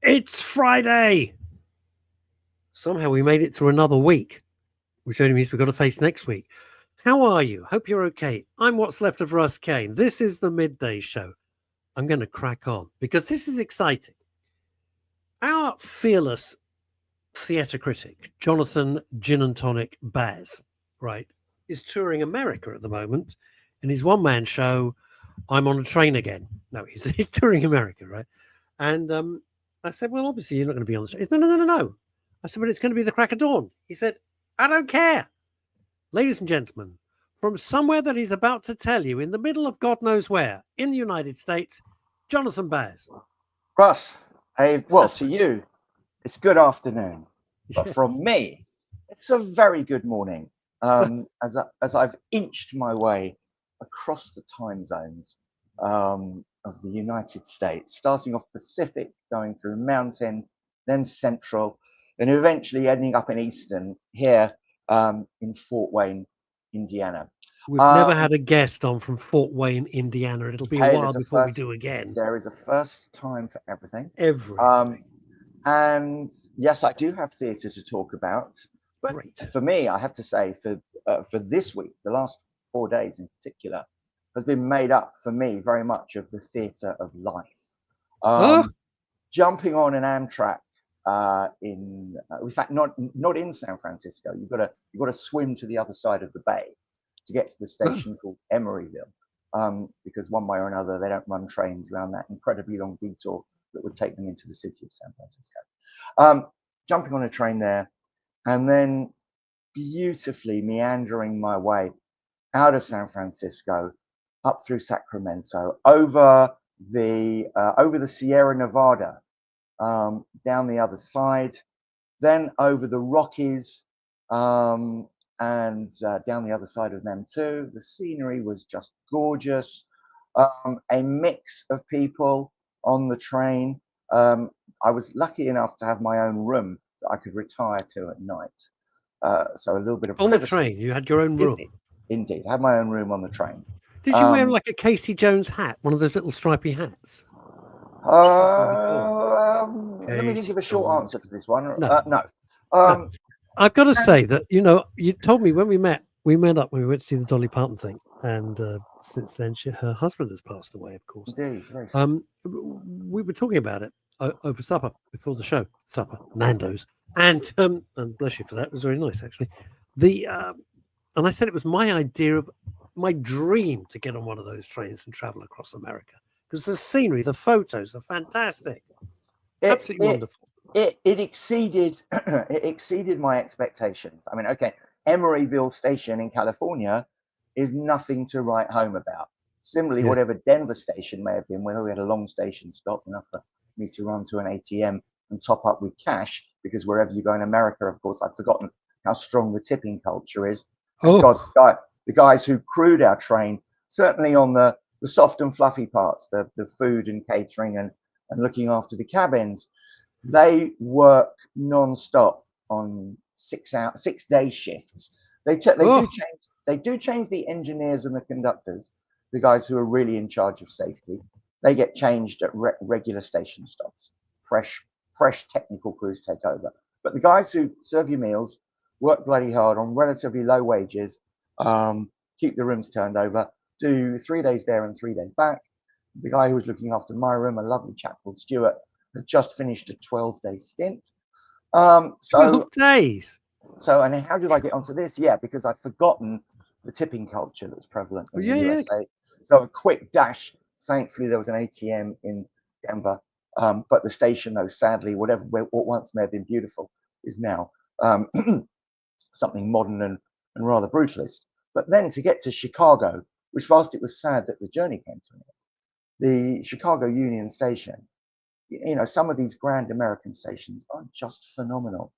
It's Friday. Somehow we made it through another week, which only means we've got to face next week. How are you? Hope you're okay. I'm what's left of Russ Kane. This is the Midday Show. I'm going to crack on because this is exciting. Our fearless theatre critic, Jonathan Gin and Tonic Baz, right, is touring America at the moment in his one-man show, I'm on a Train Again. No, he's touring America, right? And I said, well, obviously you're not going to be on the stage. No. I said, but it's going to be the crack of dawn. He said, I don't care. Ladies and gentlemen, from somewhere that he's about to tell you, in the middle of God knows where, in the United States, Jonathan Baz. Russ, to you, it's good afternoon. But from me, it's a very good morning. As I've inched my way across the time zones of the United States, starting off Pacific, going through Mountain, then Central, and eventually ending up in Eastern here in Fort Wayne, Indiana. We've never had a guest on from Fort Wayne, Indiana. It'll be a while before we do again. There is a first time for everything. Everything. And yes, I do have theatre to talk about. But Great. For me, I have to say, for this week, the last 4 days in particular, has been made up for me very much of the theatre of life. Jumping on an Amtrak in fact, not in San Francisco. You've got to swim to the other side of the bay to get to the station called Emeryville, because one way or another they don't run trains around that incredibly long detour that would take them into the city of San Francisco. Jumping on a train there, and then beautifully meandering my way out of San Francisco, up through Sacramento, over the Sierra Nevada, down the other side, then over the Rockies, and down the other side of them too. The scenery was just gorgeous. A mix of people on the train. I was lucky enough to have my own room that I could retire to at night. So a little bit of on privacy. The train. You had your own room. Indeed, I had my own room on the train. Did you wear like a Casey Jones hat, one of those little stripy hats? Let me think of a short answer to this one. No. I've got to say that, you told me when we met up when we went to see the Dolly Parton thing, and since then her husband has passed away, of course. Indeed. We were talking about it over supper before the show. Supper, Nando's, and bless you for that. It was very nice, actually. And I said it was my idea of my dream to get on one of those trains and travel across America, because the scenery, the photos are fantastic. Absolutely wonderful. It exceeded it exceeded my expectations. I mean, okay, Emeryville Station in California is nothing to write home about. Similarly, whatever Denver Station may have been, where we had a long station stop, enough for me to run to an ATM and top up with cash, because wherever you go in America, of course, I'd forgotten how strong the tipping culture is. God, the guys who crewed our train, certainly on the soft and fluffy parts, the food and catering and looking after the cabins, they work non-stop on 6-day shifts. They do change the engineers and the conductors, the guys who are really in charge of safety. They get changed at regular station stops. Fresh technical crews take over. But the guys who serve you meals work bloody hard on relatively low wages, keep the rooms turned over, do 3 days there and 3 days back. The guy who was looking after my room, a lovely chap called Stuart, had just finished a 12-day stint. 12 days. So, and how did I get onto this? Yeah, because I'd forgotten the tipping culture that's prevalent in the USA. So a quick dash. Thankfully, there was an ATM in Denver, but the station, though, sadly, what once may have been beautiful, is now something modern and rather brutalist. But then to get to Chicago, which whilst it was sad that the journey came to an end, the Chicago Union Station, some of these grand American stations are just phenomenal.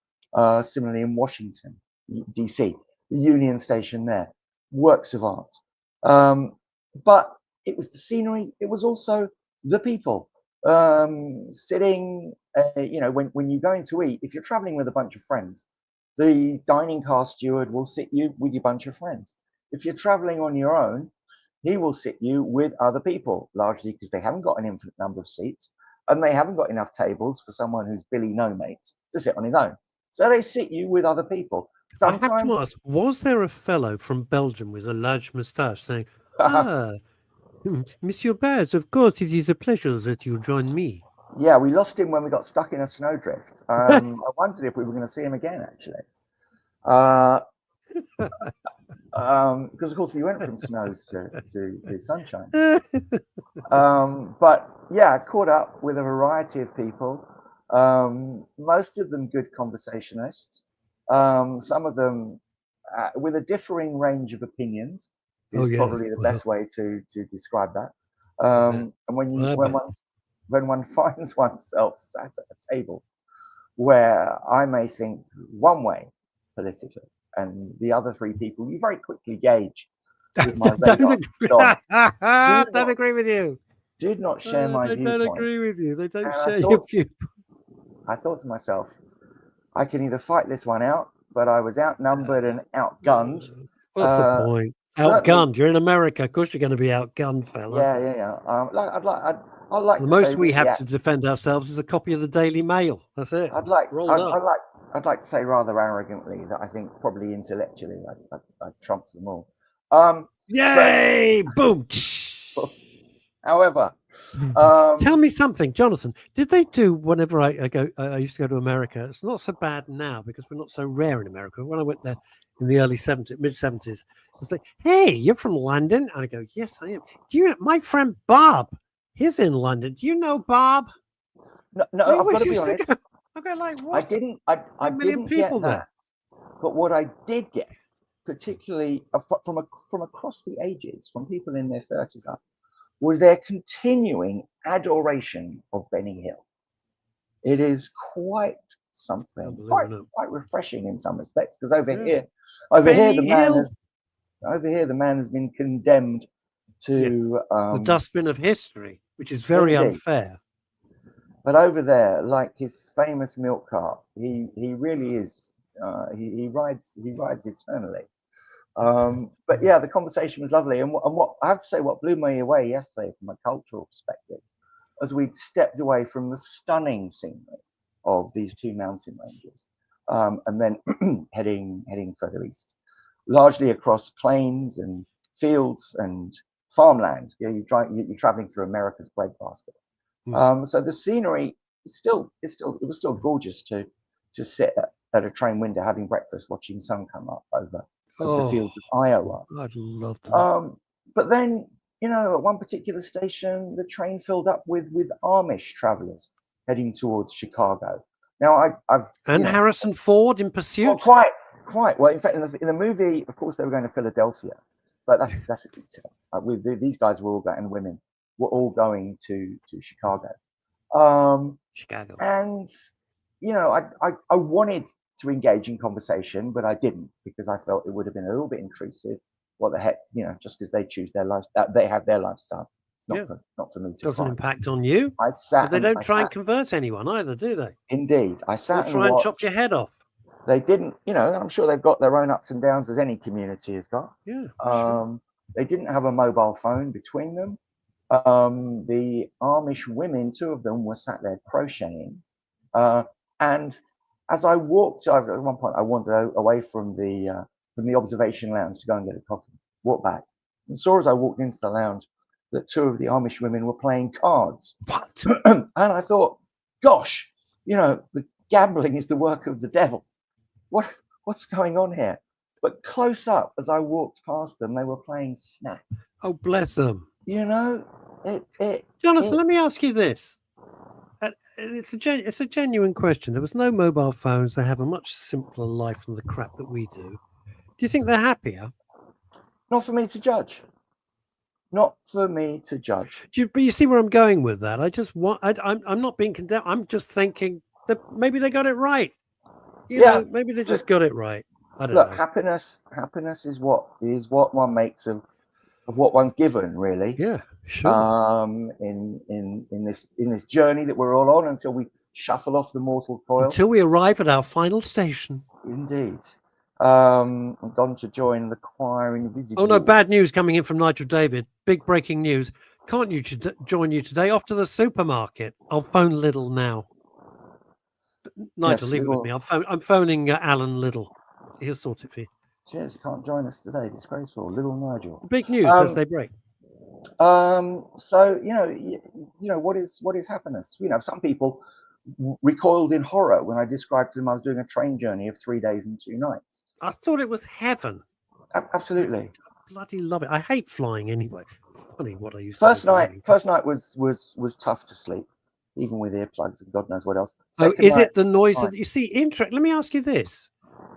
Similarly in Washington, DC, the Union Station there, works of art. But it was the scenery, it was also the people sitting, when you're going to eat, if you're traveling with a bunch of friends, the dining car steward will sit you with your bunch of friends. If you're traveling on your own, he will sit you with other people, largely because they haven't got an infinite number of seats. and they haven't got enough tables for someone who's Billy No Mates to sit on his own. So they sit you with other people. I have Sometimes, to ask, was there a fellow from Belgium with a large moustache saying, "Ah, Monsieur Baz, of course it is a pleasure that you join me." yeah, we lost him when we got stuck in a snowdrift. I wondered if we were going to see him again, actually. Because of course we went from snows to sunshine. But yeah, caught up with a variety of people. Most of them good conversationalists. Some of them with a differing range of opinions is probably the best way to describe that. And when one finds oneself sat at a table where I may think one way politically, and the other three people, you very quickly gauge with my radar don't agree with you. Did not share my they viewpoint. don't agree with you. They don't And share your viewpoint. I thought to myself, I can either fight this one out, but I was outnumbered and outgunned. What's the point? Outgunned. You're in America. Of course, you're going to be outgunned, fella. Yeah. I'd like the to most say we that, have to defend ourselves is a copy of the Daily Mail. That's it. I'd like to say rather arrogantly that I think probably intellectually I trumped them all. Yay! Boom! However, tell me something, Jonathan. Did they do whenever I used to go to America? It's not so bad now because we're not so rare in America. When I went there in the early 70s, mid 70s, it's like, "Hey, you're from London?" And I go, "Yes, I am." Do you know my friend Bob? He's in London. Do you know Bob? No, I've got to be honest. Okay, like what? I didn't get that. But what I did get, particularly from across the ages, from people in their 30s up, was their continuing adoration of Benny Hill. It is quite something, quite refreshing in some respects, because over here the man has been condemned to the dustbin of history, which is very unfair. But over there, like his famous milk cart, he really is. He rides eternally. But yeah, the conversation was lovely, and what I have to say, what blew me away yesterday from a cultural perspective, as we'd stepped away from the stunning scenery of these two mountain ranges, and then heading further east, largely across plains and fields and farmland. You're traveling through America's breadbasket. So the scenery it was still gorgeous to sit at a train window having breakfast, watching sun come up over the fields of Iowa. I'd love that. But then, at one particular station, the train filled up with Amish travelers heading towards Chicago. Now, Harrison Ford in pursuit. Well, quite. Well, in fact, in the movie, of course, they were going to Philadelphia, but that's a detail. These guys were all going, and women were all going to Chicago. Chicago. And I wanted to engage in conversation, but I didn't, because I felt it would have been a little bit intrusive. What the heck, just because they choose their life, they have their lifestyle. It's not for me to. Doesn't impact on you. I sat. But they don't try and convert anyone either, do they? Indeed, I sat. They'll try and chop your head off. They didn't. I'm sure they've got their own ups and downs, as any community has got. Yeah. Sure. They didn't have a mobile phone between them. The Amish women, two of them, were sat there crocheting, and as I walked, at one point I wandered away from the observation lounge to go and get a coffee, walked back, and saw as I walked into the lounge that two of the Amish women were playing cards. What? And I thought, gosh, the gambling is the work of the devil. What's going on here? But close up, as I walked past them, they were playing Snap. Oh, bless them. Jonathan, let me ask you this. It's a genuine question. There was no mobile phones. They have a much simpler life than the crap that we do. Do you think they're happier? Not for me to judge. Not for me to judge. But you see where I'm going with that. I'm not being condemned. I'm just thinking that maybe they got it right. Maybe they just got it right. I don't know. Happiness is what one makes of what one's given, really. Yeah, sure. In this journey that we're all on, until we shuffle off the mortal coil. Until we arrive at our final station. Indeed. I'm gone to join the choir invisibly. Oh no, bad news coming in from Nigel David. Big breaking news. Can't you join you today? Off to the supermarket. I'll phone Lidl now. Nigel, Yes, leave it with me. I'm phoning Alan Lidl. He'll sort it for you. Cheers, can't join us today. Disgraceful, little Nigel. Big news as they break. So what is happiness? Some people recoiled in horror when I described to them I was doing a train journey of 3 days and 2 nights. I thought it was heaven. Absolutely. I bloody love it. I hate flying anyway. Funny what I used first to do. First night was tough to sleep, even with earplugs and God knows what else. Is it the noise that you see? Let me ask you this,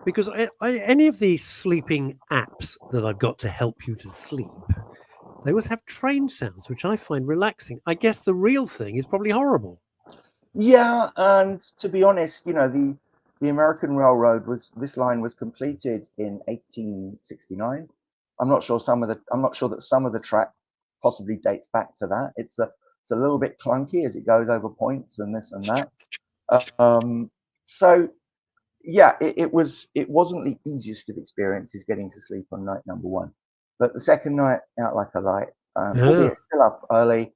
because any of these sleeping apps that I've got to help you to sleep, they always have train sounds, which I find relaxing. I guess the real thing is probably horrible. Yeah, and to be honest, the American Railroad this line was completed in 1869. I'm not sure that some of the track possibly dates back to that. It's a little bit clunky as it goes over points and this and that. So yeah, it wasn't the easiest of experiences getting to sleep on night number 1, but the second night out like a light. Albeit still up early.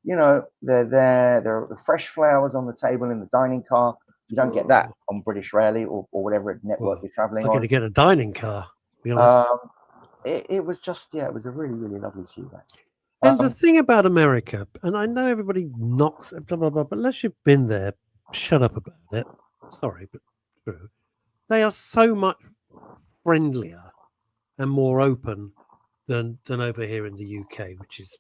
They're there. There are fresh flowers on the table in the dining car. You don't get that on British Rarely or whatever network you're traveling on. I'm going to get a dining car. It was just it was a really, really lovely few days. And the thing about America, and I know everybody knocks blah blah blah, but unless you've been there, shut up about it. Sorry, but true. They are so much friendlier and more open than over here in the UK, which is,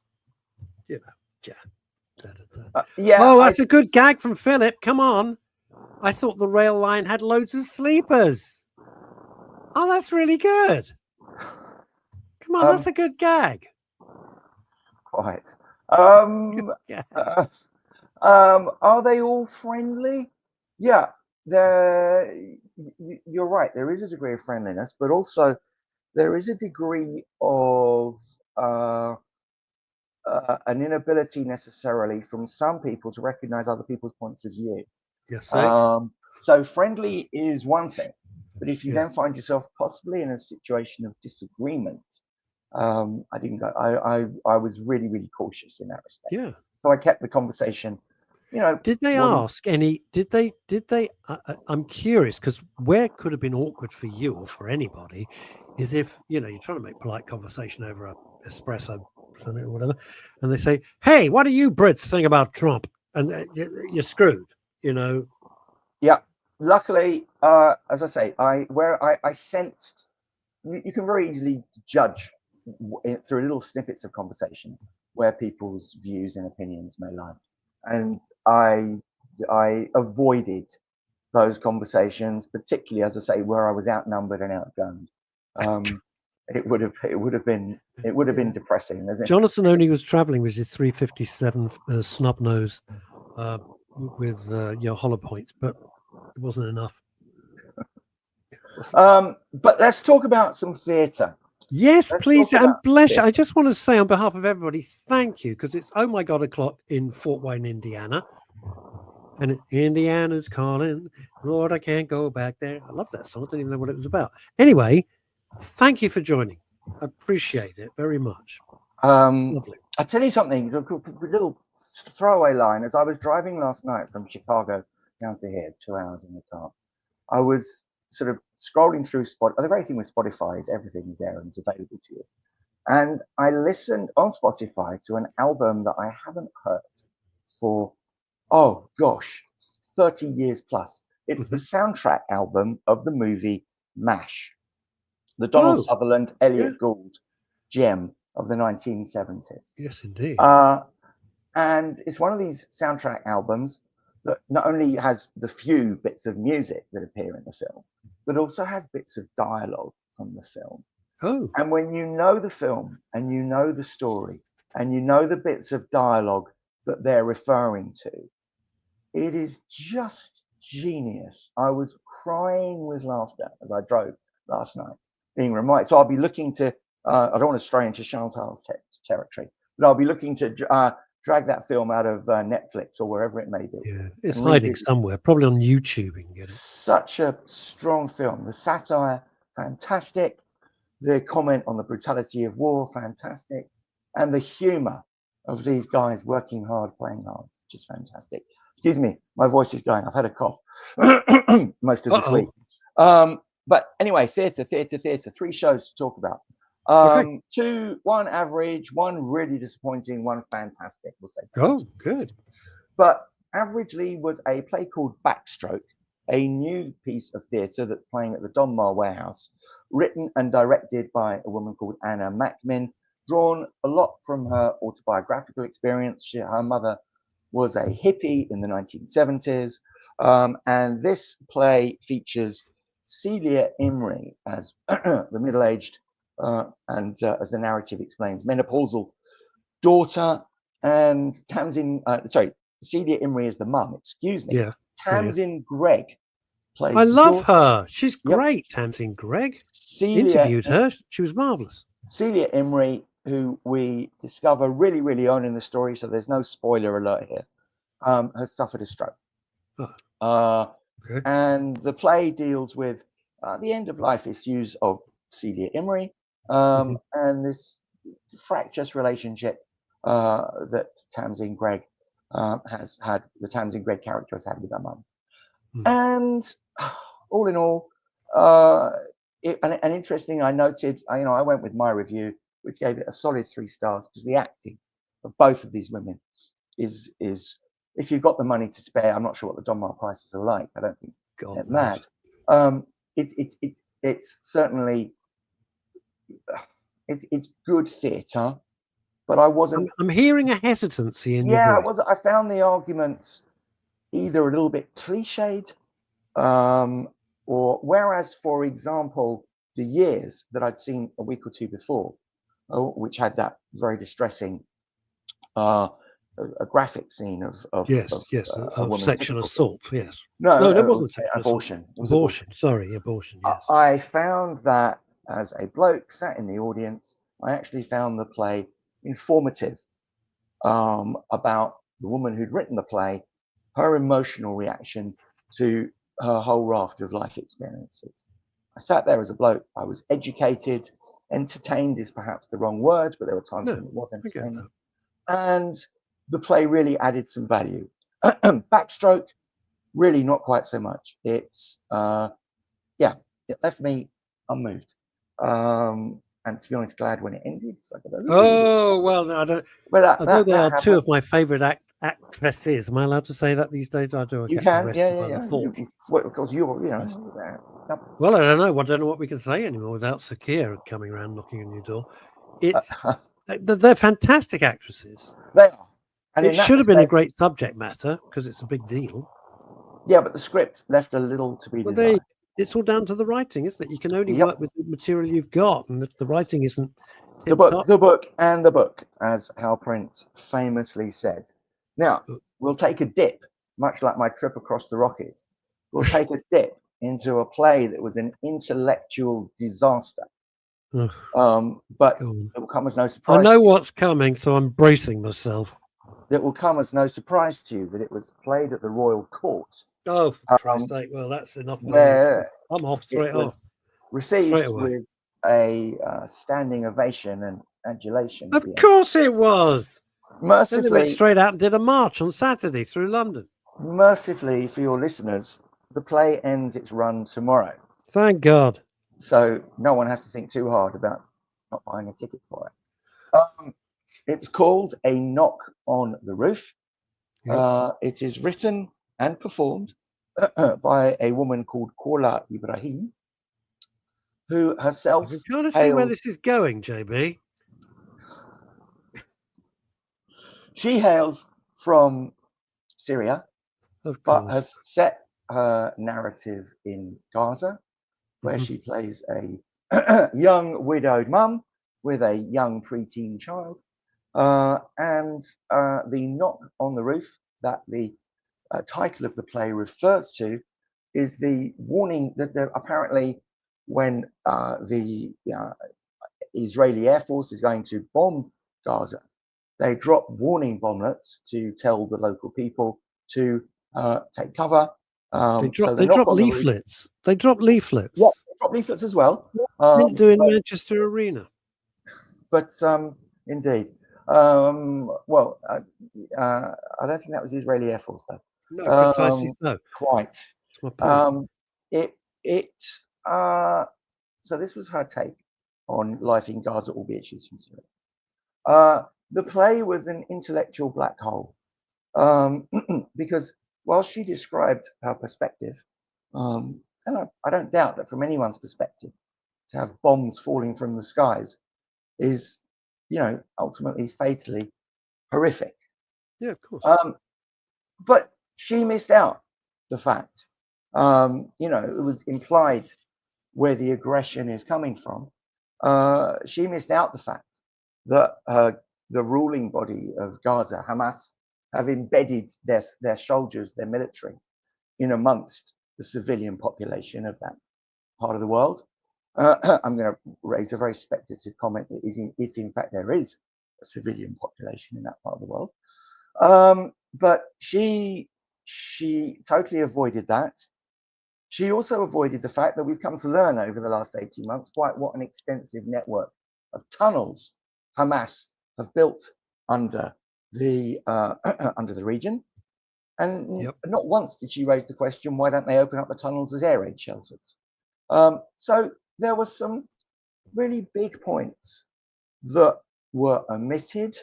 that's a good gag from Philip. Come on. I thought the rail line had loads of sleepers. Oh, that's really good. Come on, that's a good gag. Quite. Are they all friendly? Yeah, you're right. There is a degree of friendliness, but also there is a degree of an inability necessarily from some people to recognize other people's points of view. Yes. So friendly is one thing, but if you then find yourself possibly in a situation of disagreement, I didn't go. I was really, really cautious in that respect. Yeah. So I kept the conversation. Did they ask any? Did they? I'm curious, because where it could have been awkward for you or for anybody is if you're trying to make polite conversation over a espresso or whatever, and they say, "Hey, what do you Brits think about Trump?" And you're screwed. Yeah. Luckily, as I say, I sensed. You can very easily judge through little snippets of conversation where people's views and opinions may lie, and I avoided those conversations, particularly, as I say, where I was outnumbered and outgunned. It would have been depressing. Jonathan only was traveling with his 357 snub nose with hollow points, but it wasn't enough. But let's talk about some theatre. Yes, please, and bless you. I just want to say on behalf of everybody, thank you, because it's Oh My God o'clock in Fort Wayne, Indiana, and Indiana's calling. Lord, I can't go back there. I love that song. I don't even know what it was about. Anyway, thank you for joining. I appreciate it very much. Lovely. I'll tell you something. A little throwaway line. As I was driving last night from Chicago down to here, 2 hours in the car, I was sort of scrolling through the great thing with Spotify is everything is there and it's available to you. And I listened on Spotify to an album that I haven't heard for, 30 years plus. It's the soundtrack album of the movie MASH, the Donald Sutherland, Elliot Gould gem of the 1970s. Yes, indeed. And it's one of these soundtrack albums that not only has the few bits of music that appear in the film, but also has bits of dialogue from the film. And when you know the film and you know the story and you know the bits of dialogue that they're referring to, it is just genius. I was crying with laughter as I drove last night, being reminded. So I'll be looking to, I don't want to stray into Chantal's territory, but I'll be looking to drag that film out of Netflix or wherever it may be. Yeah, it's hiding somewhere, probably on YouTube. Such a strong film. The satire, fantastic. The comment on the brutality of war, fantastic. And the humor of these guys working hard, playing hard, which is fantastic. Excuse me, my voice is going. I've had a cough most of this week. But anyway, theatre. 3 shows to talk about. Okay. 2, 1 average, 1 really disappointing, 1 fantastic. We'll say. Oh, good. But averagely was a play called Backstroke, a new piece of theatre that's playing at the Donmar Warehouse, written and directed by a woman called Anna Macmin, drawn a lot from her autobiographical experience. Her mother was a hippie in the 1970s, and this play features Celia Imrie as the middle-aged and, as the narrative explains, menopausal daughter, and Celia Imrie is the mum. Excuse me. Yeah. Tamsin Gregg plays. I love her. She's great, Tamsin Gregg. Celia, interviewed her. She was marvelous. Celia Imrie, who we discover really, really on in the story, so there's no spoiler alert here, has suffered a stroke. And the play deals with the end of life issues of Celia Imrie and this fractious relationship that Tamsin Gregg has had, the Tamsin Gregg character has had with her mum. And all in all, and interesting, I noted, I went with my review, which gave it a solid 3 stars, because the acting of both of these women is if you've got the money to spare, I'm not sure what the Donmar prices are like. I don't think they're mad. It's certainly it's good theatre, but I wasn't. I'm hearing a hesitancy in your voice. I found the arguments either a little bit cliched, or whereas, for example, The Years that I'd seen a week or 2 before, which had that very distressing a graphic scene of sexual assault. Yes. No, that wasn't sexual abortion. Assault. It was abortion. Sorry, abortion. Yes. I found that as a bloke sat in the audience, I actually found the play informative about the woman who'd written the play, her emotional reaction to her whole raft of life experiences. I sat there as a bloke. I was educated. Entertained is perhaps the wrong word, but there were times when it was entertaining. And the play really added some value. Backstroke, really not quite so much. It's it left me unmoved. And to be honest, glad when it ended. Well, I don't. But although they are 2 of my favourite actresses. Am I allowed to say that these days? I do. You can, yeah. Of course, you're. Well, I don't know. I don't know what we can say anymore without Sakir coming around knocking on your door. It's they're fantastic actresses. They are. And it should have been a great subject matter because it's a big deal. Yeah, but the script left a little to be desired. It's all down to the writing, isn't it? You can only work with the material you've got, and if the writing isn't the book, as Hal Prince famously said. Now we'll take a dip, much like my trip across the Rockies. We'll take a dip into a play that was an intellectual disaster. But it will come as no surprise. I know what's coming, so I'm bracing myself. It will come as no surprise to you that it was played at the Royal Court. Oh, for Christ's sake! Well, that's enough. I'm off straight off. Received with a standing ovation and adulation. Of course, it was. Mercifully, they went straight out and did a march on Saturday through London. Mercifully for your listeners, the play ends its run tomorrow. Thank God. So no one has to think too hard about not buying a ticket for it. It's called A Knock on the Roof. It is written and performed by a woman called Kola Ibrahim, who herself. I'm trying to see where this is going, JB. She hails from Syria, but has set her narrative in Gaza, where she plays a young widowed mum with a young preteen child. And the knock on the roof that the title of the play refers to is the warning that apparently when the Israeli Air Force is going to bomb Gaza, they drop warning bomblets to tell the local people to take cover. They drop leaflets. They drop leaflets. Yeah, they drop leaflets as well. Didn't do in Manchester Arena. But indeed. Well, I don't think that was the Israeli Air Force, though. No, precisely so. Quite. That's my point. So this was her take on life in Gaza, albeit she's from Syria. The play was an intellectual black hole, because while she described her perspective, and I don't doubt that from anyone's perspective, to have bombs falling from the skies is, ultimately fatally horrific. Yeah, of course. But she missed out the fact, it was implied where the aggression is coming from. She missed out the fact that the ruling body of Gaza, Hamas, have embedded their soldiers, their military, in amongst the civilian population of that part of the world. I'm going to raise a very speculative comment that is, if in fact there is a civilian population in that part of the world. But she totally avoided that. She also avoided the fact that we've come to learn over the last 18 months quite what an extensive network of tunnels Hamas have built under the region. And not once did she raise the question, why don't they open up the tunnels as air raid shelters? So there were some really big points that were omitted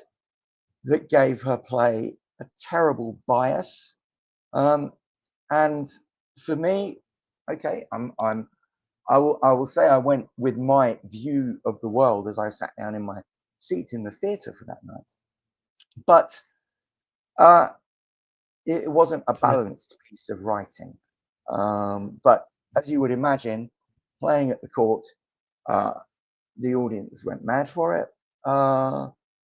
that gave her play a terrible bias. And for me, okay, I will say I went with my view of the world as I sat down in my seat in the theatre for that night. But it wasn't a balanced piece of writing. But as you would imagine, playing at the court, the audience went mad for it.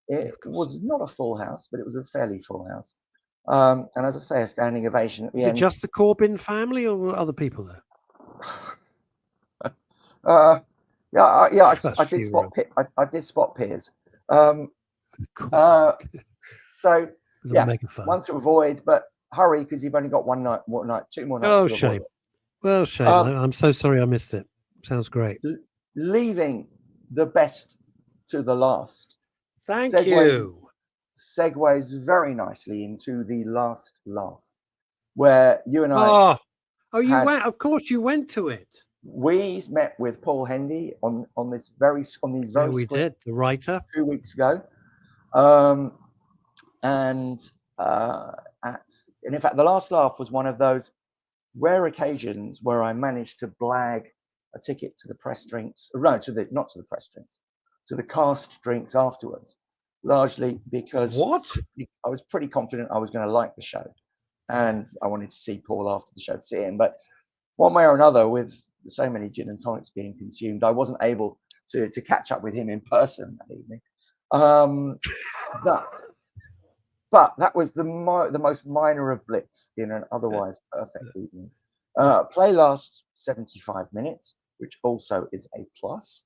It was not a full house, but it was a fairly full house. And as I say, a standing ovation at the end. Is it just the Corbyn family or were other people there? I did spot Piers. So yeah, one to avoid, but hurry because you've only got one night, 2 more nights. Oh, shame. Well, shame. I'm so sorry I missed it. Sounds great. Leaving the best to the last. Thank you. Segues very nicely into the last laugh, where you and I. You went. Of course, you went to it. We met with Paul Hendy on these very we did, the writer, 2 weeks ago, and in fact, the last laugh was one of those rare occasions where I managed to blag a ticket to the press drinks, not to the press drinks, to the cast drinks afterwards, largely because I was pretty confident I was going to like the show, and I wanted to see Paul after the show to see him. But one way or another, with so many gin and tonics being consumed, I wasn't able to catch up with him in person that evening. But that was the most minor of blips in an otherwise perfect evening. Play lasts 75 minutes, which also is a plus,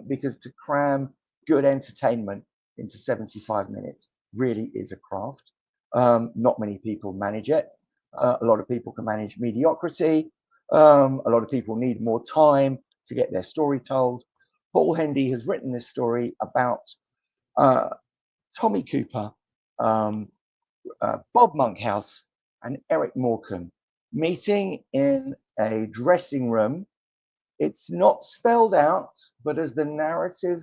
because to cram good entertainment into 75 minutes really is a craft. Not many people manage it. A lot of people can manage mediocrity. A lot of people need more time to get their story told. Paul Hendy has written this story about Tommy Cooper, Bob Monkhouse, and Eric Morecambe meeting in a dressing room. It's not spelled out, but as the narrative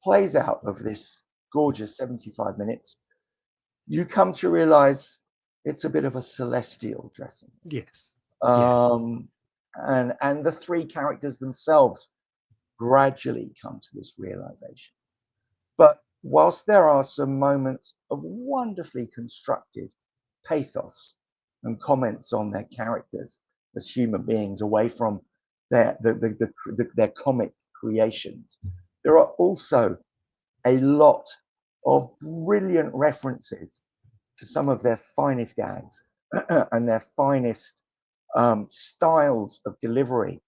plays out of this gorgeous 75 minutes, you come to realize it's a bit of a celestial dressing. Yes. And the three characters themselves gradually come to this realization. But whilst there are some moments of wonderfully constructed pathos and comments on their characters as human beings away from their comic creations, there are also a lot of brilliant references to some of their finest gags and their finest styles of delivery.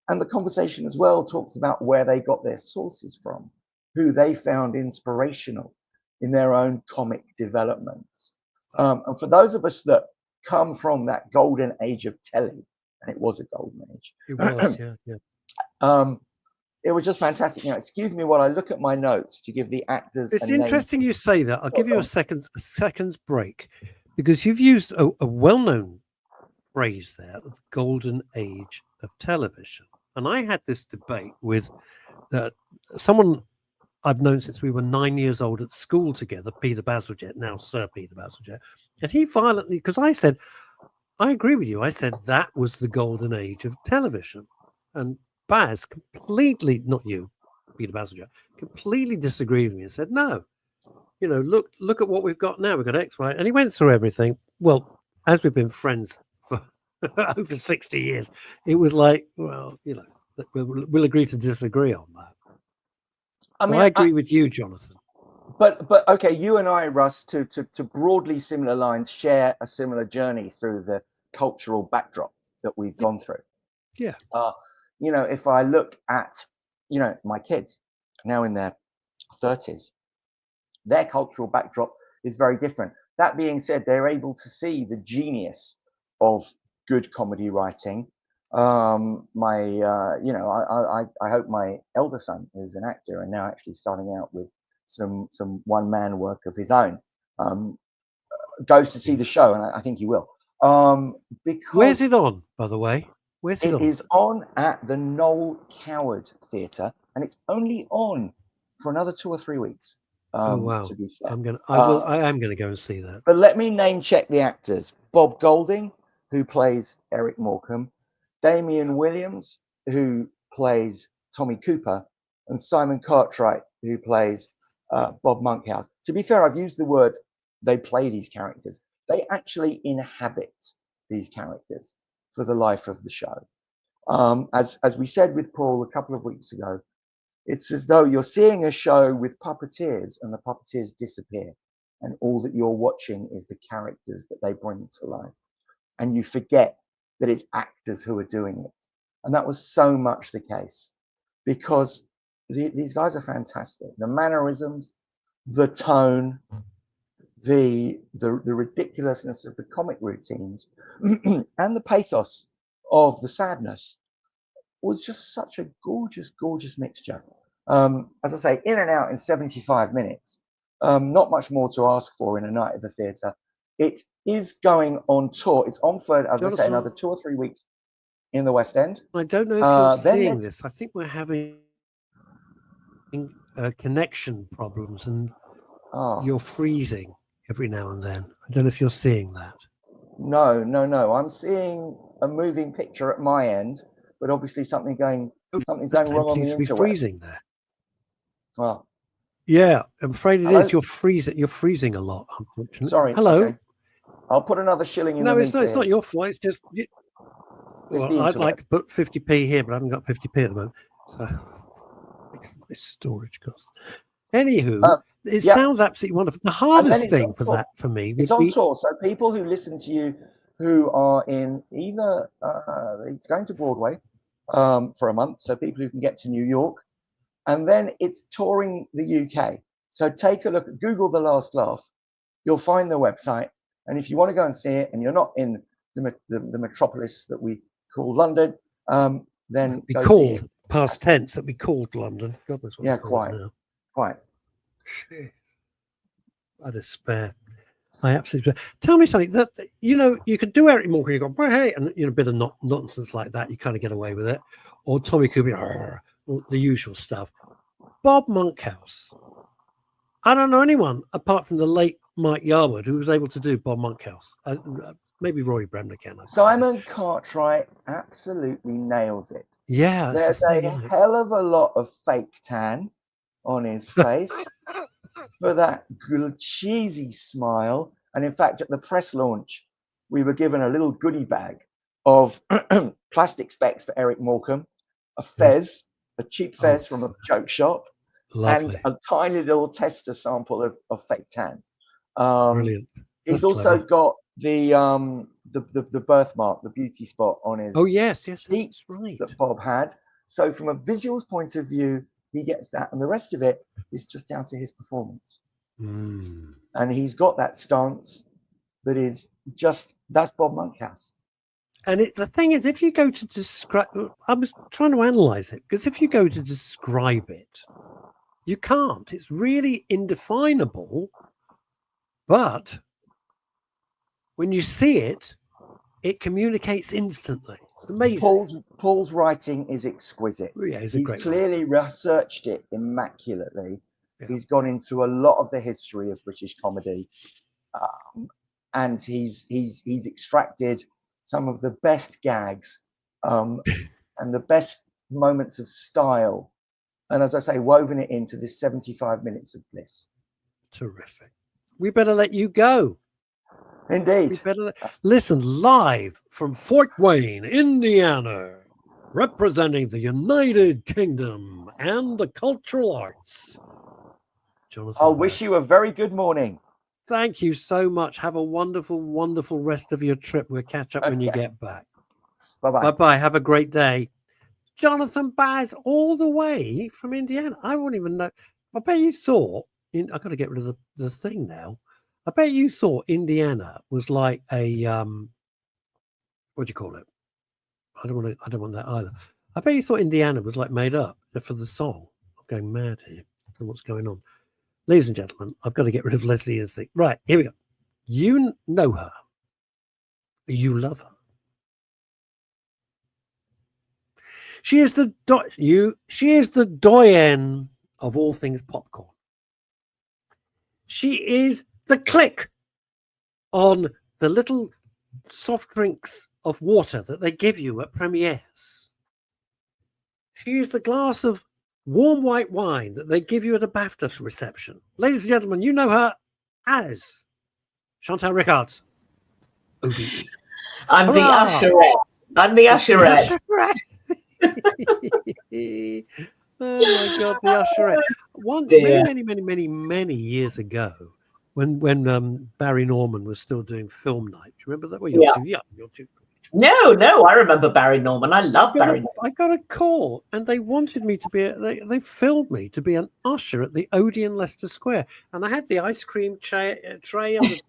And the conversation as well talks about where they got their sources from, who they found inspirational in their own comic developments. And for those of us that come from that golden age of telly, and it was a golden age. It was, yeah. it was just fantastic. You know, excuse me while I look at my notes to give the actors. It's a name. interesting you say that. I'll give you a second's break, because you've used a well-known phrase there of golden age of television. And I had this debate with someone I've known since we were 9 years old at school together, Peter Bazalgette, now Sir Peter Bazalgette. And he violently, because I said, I agree with you. I said that was the golden age of television. And Baz completely, not you, Peter Bazalgette, completely disagreed with me and said, no, you know, look at what we've got now. We've got X, Y. And he went through everything. Well, as we've been friends for over 60 years, it was like, well, you know, we'll agree to disagree on that. I mean, I agree with you, Jonathan. But okay, you and I, Russ, to broadly similar lines, share a similar journey through the cultural backdrop that we've gone through. Yeah. You know, if I look at, you know, my kids now in their 30s, their cultural backdrop is very different. That being said, they're able to see the genius of good comedy writing. You know, I hope my elder son, who's an actor and now actually starting out with some one-man work of his own, goes to see the show, and I think he will. Because where's it on, by the way? Where's it on? It is on at the Noel Coward Theatre, and it's only on for another 2 or 3 weeks. Oh wow! To be fair. I am gonna go and see that. But let me name check the actors: Bob Golding, who plays Eric Morecambe, Damian Williams, who plays Tommy Cooper, and Simon Cartwright, who plays Bob Monkhouse. To be fair, I've used the word they play these characters. They actually inhabit these characters for the life of the show. As we said with Paul a couple of weeks ago, it's as though you're seeing a show with puppeteers and the puppeteers disappear, and all that you're watching is the characters that they bring to life. And you forget that it's actors who are doing it. And that was so much the case, because these guys are fantastic. The mannerisms, the tone, the ridiculousness of the comic routines, and the pathos of the sadness was just such a gorgeous, gorgeous mixture. As I say, in and out in 75 minutes. Not much more to ask for in a night at the theatre. It is going on tour. It's on for, as I say, another 2 or 3 weeks in the West End. I don't know if you're seeing this. I think we're having connection problems, and you're freezing every now and then. I don't know if you're seeing that. No. I'm seeing a moving picture at my end, but obviously something's going wrong on the interweb. Be freezing there. Oh. Yeah, I'm afraid it is. You're freezing a lot, unfortunately. Sorry. Hello. Okay. I'll put another shilling in the meter. No, it's not your fault. It's just. Well, I'd like to put 50p here, but I haven't got 50p at the moment. So it's storage costs. Anywho, it sounds absolutely wonderful. The hardest thing for me it's on tour. So people who listen to you who are in either it's going to Broadway for a month, so people who can get to New York, and then it's touring the UK. So take a look, Google The Last Laugh, you'll find the website, and if you want to go and see it and you're not in the metropolis that we call London, then be called past tense that we called London. God knows what quite. I despair. I absolutely tell me something that you could do Eric Morecambe, you go, well, hey, and a bit of nonsense like that, you kind of get away with it, or Tommy Cooper, the usual stuff. Bob Monkhouse, I don't know anyone apart from the late Mike Yarwood who was able to do Bob Monkhouse. Maybe Rory Bremner can. Simon Cartwright absolutely nails it. Yeah, there's a hell of a lot of fake tan on his face for that cheesy smile. And in fact, at the press launch, we were given a little goodie bag of plastic specs for Eric Morecambe, a fez, a cheap fez from a joke shop, and a tiny little tester sample of fake tan. Brilliant. He's also got the birthmark, the beauty spot on his yes, that's right, that Bob had. So from a visuals point of view, he gets that, and the rest of it is just down to his performance. And he's got that stance that is that's Bob Monkhouse. And the thing is, if you go to describe, I was trying to analyze it, because if you go to describe it, you can't. It's really indefinable. But when you see it, it communicates instantly. It's amazing. Paul's writing is exquisite. Yeah, He's clearly researched it immaculately. Yeah. He's gone into a lot of the history of British comedy, and he's extracted some of the best gags and the best moments of style, and as I say, woven it into this 75 minutes of bliss. Terrific. We better let you go. Indeed. We better listen live from Fort Wayne, Indiana, representing the United Kingdom and the cultural arts. Jonathan, I'll wish you a very good morning. Thank you so much. Have a wonderful, wonderful rest of your trip. We'll catch up when you get back. Bye-bye. Bye-bye. Have a great day. Jonathan Baz, all the way from Indiana. I won't even know. I bet you thought, I've got to get rid of the thing now. I bet you thought Indiana was like a, what do you call it? I don't want that either. I bet you thought Indiana was like made up for the song. I'm going mad here. I don't know what's going on. Ladies and gentlemen, I've got to get rid of Leslie and thing. Right, here we go. You know her. You love her. She is the doyenne of all things popcorn. She is the click on the little soft drinks of water that they give you at premieres. She is the glass of warm white wine that they give you at a BAFTA reception. Ladies and gentlemen, you know her as Chantal Rickards OBE. I'm the usherette. I'm the usherette. Oh my God, the usherette. Once, many years ago, when Barry Norman was still doing film night. Do you remember that? Well, you're too young. You're too. No, I remember Barry Norman. I love Barry Norman. I got a call, and they wanted me to be. They filmed me to be an usher at the Odeon, Leicester Square, and I had the ice cream tray on the.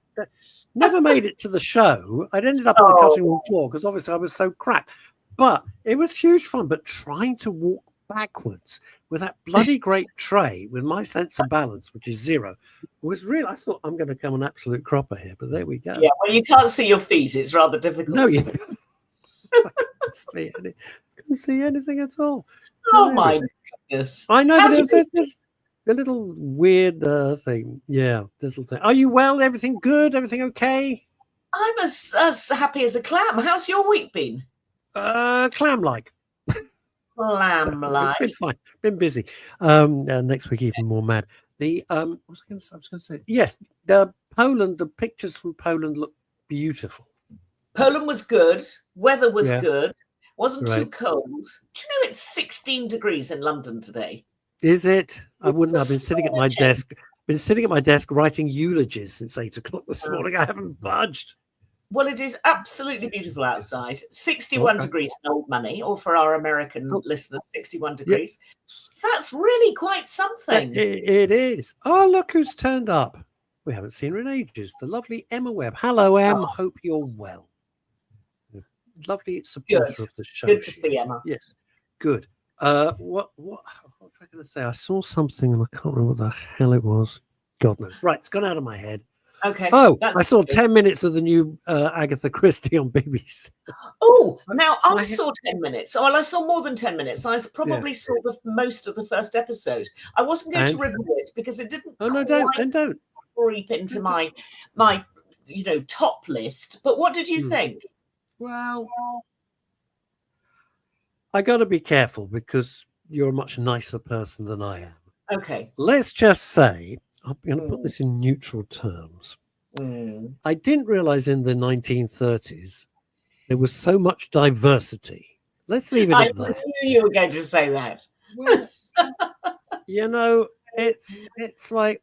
Never made it to the show. I'd ended up on the cutting room floor because obviously I was so crap. But it was huge fun. But trying to walk backwards with that bloody great tray with my sense of balance, which is zero, was real. I thought I'm going to come an absolute cropper here, but there we go. Yeah, well, you can't see your feet. It's rather difficult. No, you I couldn't see anything at all. Oh my goodness! I know, but it's the little weird thing. Yeah, little thing. Are you well? Everything good? Everything okay? I'm as happy as a clam. How's your week been? Clam-like. Clam-like. Been fine. Been busy. Next week even more mad. The I was going to say yes. Poland. The pictures from Poland look beautiful. Poland was good. Weather was good. Wasn't too cold. Do you know it's 16 degrees in London today? Is it? I wouldn't have been sitting at my desk. Been sitting at my desk writing eulogies since 8 o'clock this morning. I haven't budged. Well, it is absolutely beautiful outside. 61 degrees in old money, or for our American listeners, 61 degrees. Yeah. That's really quite something. It is. Oh, look who's turned up. We haven't seen her in ages. The lovely Emma Webb. Hello, Em. Hope you're well. Lovely supporter of the show. Good to see Emma. Yes. Good. What was I going to say? I saw something and I can't remember what the hell it was. God knows. Right, it's gone out of my head. Okay. Oh, I saw 10 minutes of the new Agatha Christie on BBC. Oh, now I saw 10 minutes. Well, I saw more than 10 minutes. I probably saw most of the first episode. I wasn't going to review it because it didn't. Oh no, don't creep into my top list. But what did you think? Well, I got to be careful because you're a much nicer person than I am. Okay. Let's just say, I'm going to put this in neutral terms. I didn't realize in the 1930s there was so much diversity. Let's leave it at that. I knew you were going to say that. Well, it's like,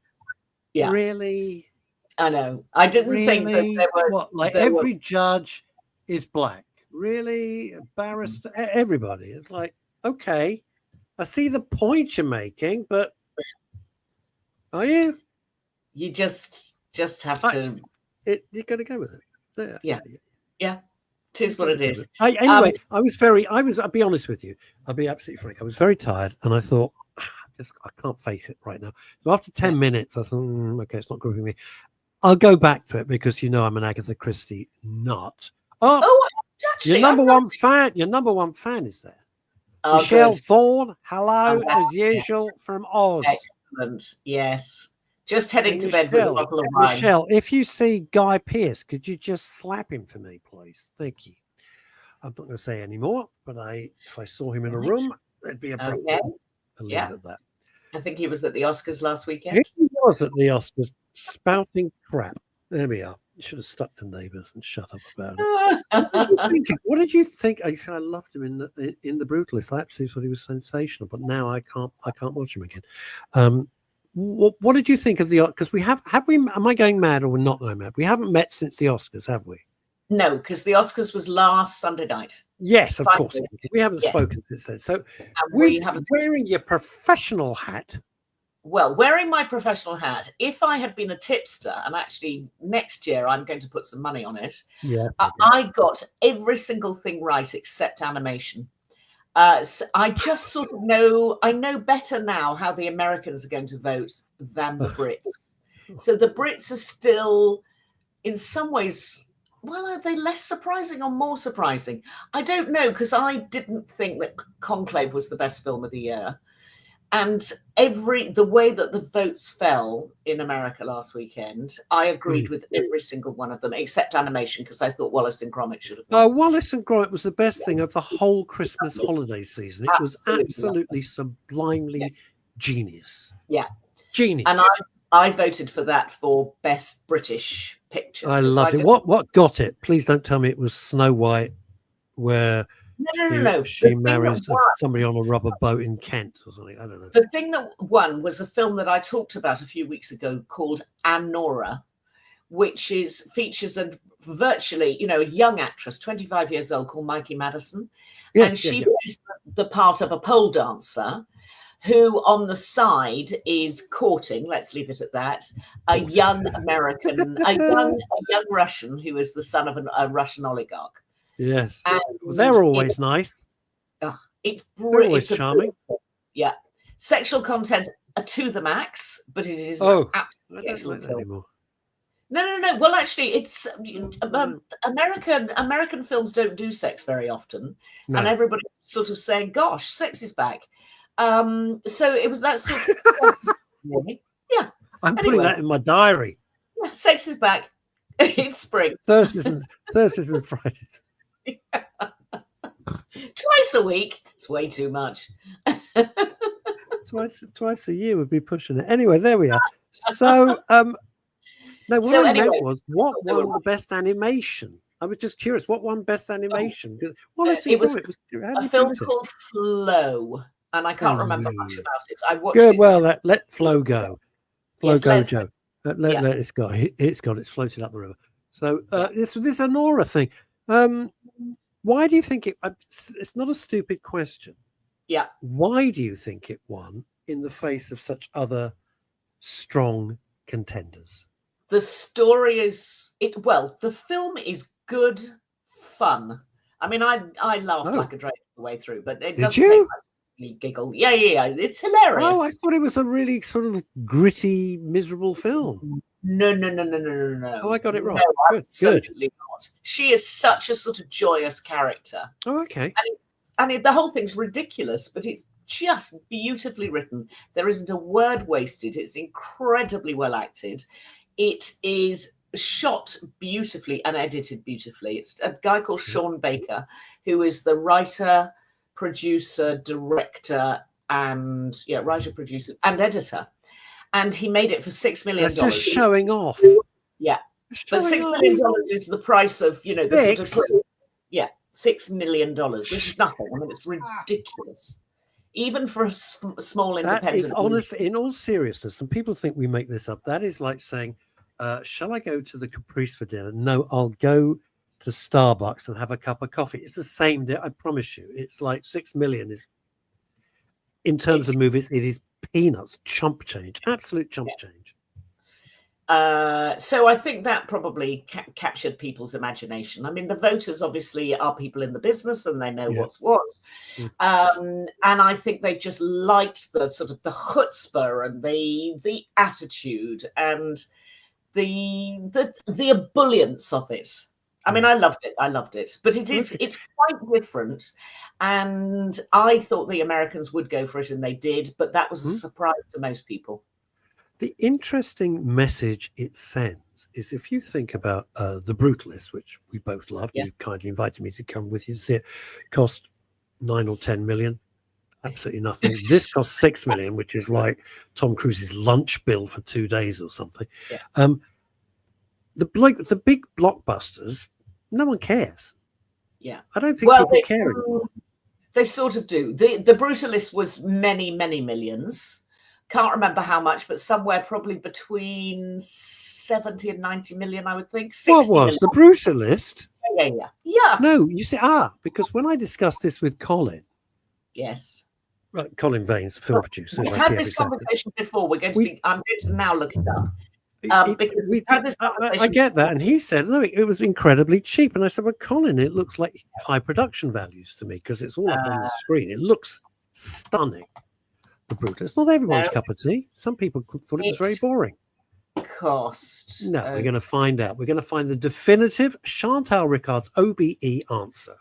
really? I know. I didn't think that there were... every judge is black. Really? Barrister? Everybody. It's like, okay, I see the point you're making, but are you? You just have to... You're going to go with it. Yeah. 'Tis what it is. Anyway, I'll be honest with you. I'll be absolutely frank. I was very tired and I thought, I can't face it right now. So after 10 minutes, I thought, okay, it's not grouping me. I'll go back to it because I'm an Agatha Christie nut. Actually, your number one fan is there. Oh, Michelle good. Vaughan, hello, as usual, from Oz. Excellent. Yes. Just heading to bed with a bottle of wine. Michelle, if you see Guy Pearce, could you just slap him for me, please? Thank you. I'm not going to say any more, but if I saw him in a room, there'd be a problem. Okay. I'll leave it at that. I think he was at the Oscars last weekend. He was at the Oscars spouting crap. There we are. You should have stuck to Neighbours and shut up about it. What did you think? I loved him in the Brutalist. I absolutely thought he was sensational, but now I can't watch him again. What did you think of the? Because have we? Am I going mad or we're not going mad? We haven't met since the Oscars, have we? No, because the Oscars was last Sunday night. Yes, of course. We haven't spoken since then. So wearing your professional hat. Well, wearing my professional hat, if I had been a tipster, and actually next year I'm going to put some money on it, I got every single thing right except animation. So I just sort of know better now how the Americans are going to vote than the Brits. So the Brits are still, in some ways, well, are they less surprising or more surprising? I don't know, because I didn't think that Conclave was the best film of the year. And the way that the votes fell in America last weekend, I agreed with every single one of them, except animation, because I thought Wallace and Gromit should have won. Wallace and Gromit was the best thing of the whole Christmas holiday season. It was absolutely sublimely genius. Yeah. Genius. And I voted for that for Best British Picture. I loved it. What got it? Please don't tell me it was Snow White, where... No. She marries somebody on a rubber boat in Kent or something. I don't know. The thing that won was a film that I talked about a few weeks ago called Anora, which features a virtually, a young actress, 25 years old, called Mikey Madison. And she plays the part of a pole dancer who on the side is courting, let's leave it at that, a young American, a young Russian who is the son of a Russian oligarch. Yes, they're always nice. It's always charming. Yeah, sexual content to the max, but it is absolutely excellent film. Anymore. No. Well, actually, it's American films don't do sex very often, and everybody's sort of saying, "Gosh, sex is back." So it was that sort of. Yeah, I'm putting that in my diary. Yeah, sex is back. It's spring. Thursdays and Fridays. Twice a week. It's way too much. Twice a year would be pushing it. Anyway, there we are. So, I meant was what won the best animation? I was just curious. What won best animation? Because it was a film called Flow, and I can't remember much about it. I watched it. Well, let Flow go. Flow go, Joe. Let it's gone. It's gone. It's floated up the river. So this Anora thing. Why do you think it's not a stupid question? Yeah. Why do you think it won in the face of such other strong contenders? The story the film is good fun. I mean, I laughed like a dragon the way through, but it doesn't take much to giggle. Yeah. It's hilarious. Oh, I thought it was a really sort of gritty, miserable film. No. Oh, I got it wrong. No, absolutely not. She is such a sort of joyous character. Oh, okay. And the whole thing's ridiculous, but it's just beautifully written. There isn't a word wasted. It's incredibly well acted. It is shot beautifully and edited beautifully. It's a guy called Sean Baker, who is the writer, producer, director, and editor. And he made it for $6 million. Just showing off. Yeah. But $6 million is the price of, the sort of, $6 million, which is nothing. I mean, it's ridiculous. Even for a small independent. That is honest, in all seriousness, and people think we make this up. That is like saying, shall I go to the Caprice for dinner? No, I'll go to Starbucks and have a cup of coffee. It's the same, I promise you. It's like 6 million is, in terms of movies, it is peanuts, chump change, absolute chump change. So I think that probably captured people's imagination. I mean, the voters obviously are people in the business and they know what's what. And I think they just liked the sort of the chutzpah and the attitude and the ebullience of it. I mean, I loved it, but it's quite different. And I thought the Americans would go for it, and they did, but that was a surprise to most people. The interesting message it sends is, if you think about The Brutalist, which we both loved, you kindly invited me to come with you to see it, cost 9 or 10 million, absolutely nothing. This cost 6 million, which is like Tom Cruise's lunch bill for 2 days or something. The big blockbusters, no one cares. I don't think people care anymore. They sort of do. The Brutalist was many millions. Can't remember how much, but somewhere probably between 70 and 90 million, I would think. What was The Brutalist? Yeah. No, you see, because when I discussed this with Colin. Yes. Right, Colin Vane's the film producer. We've had this conversation before. I'm going to now look it up. Because I get that, and he said no, it was incredibly cheap, and I said, well, Colin, it looks like high production values to me because it's all up on the screen. It looks stunning. The Brutalist. It's not everyone's cup of tea. Some people thought it was very boring. Cost. No, we're going to find out. We're going to find the definitive Chantal Rickards OBE answer.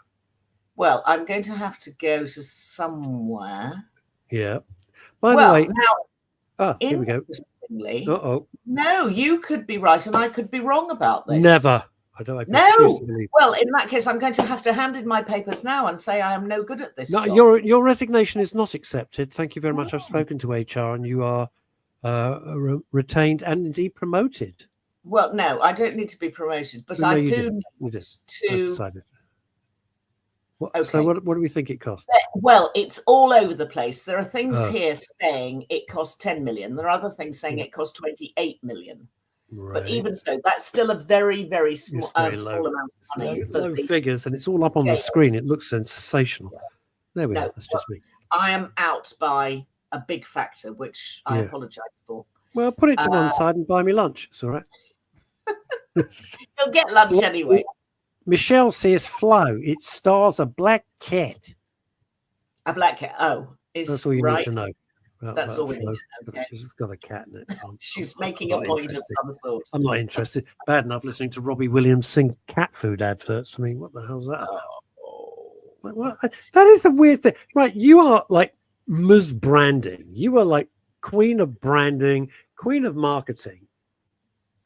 Well, I'm going to have to go to somewhere. Yeah. By the way, now, here we go. No, you could be right and I could be wrong about this. Never. No. Well, in that case, I'm going to have to hand in my papers now and say I am no good at this. No, job. your resignation is not accepted. Thank you very much. I've spoken to HR, and you are retained and indeed promoted. Well, no, I don't need to be promoted, but I do need to. Okay. So what do we think it cost? Well, it's all over the place. There are things here saying it cost 10 million. There are other things saying it cost 28 million. Right. But even so, that's still a very, very small amount of money. Low figures, and it's all up on the screen. It looks sensational. There we are. That's just me. I am out by a big factor, which I apologise for. Well, put it to one side and buy me lunch. It's all right. You'll get lunch anyway. Michelle says Flow. It stars a black cat. A black cat. Oh, that's all you need to know. That's all we need. Okay. It's got a cat in it. She's making a point of some sort. I'm not interested. Bad enough listening to Robbie Williams sing cat food adverts. I mean, what the hell's that about? What? That is a weird thing. Right, you are like Ms. Branding. You are like queen of branding, queen of marketing.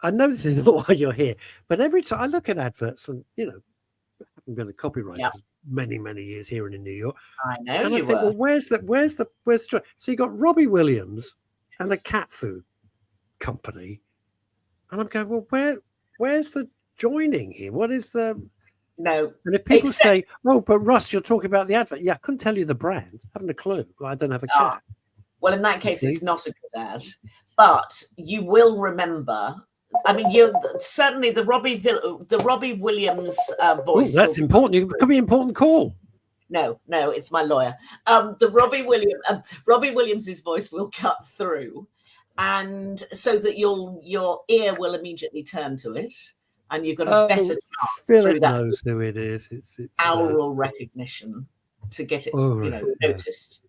I know this is not why you're here, but every time I look at adverts, and I haven't been a copywriter for many years here in New York. I know. And I think, well, where's the so you got Robbie Williams and a cat food company, and I'm going, well, where's the joining here? What is the no? And if people say, oh, but Russ, you're talking about the advert. Yeah, I couldn't tell you the brand. I haven't a clue. I don't have a cat. Well, in that case, it's not a good ad, but you will remember. I mean, you certainly the Robbie Williams voice. Ooh, that's important. It could be an important call. No, it's my lawyer. The Robbie Williams's voice will cut through, and so that your ear will immediately turn to it, and you've got a better chance through that. Knows who it is. It's aural recognition to get it, noticed.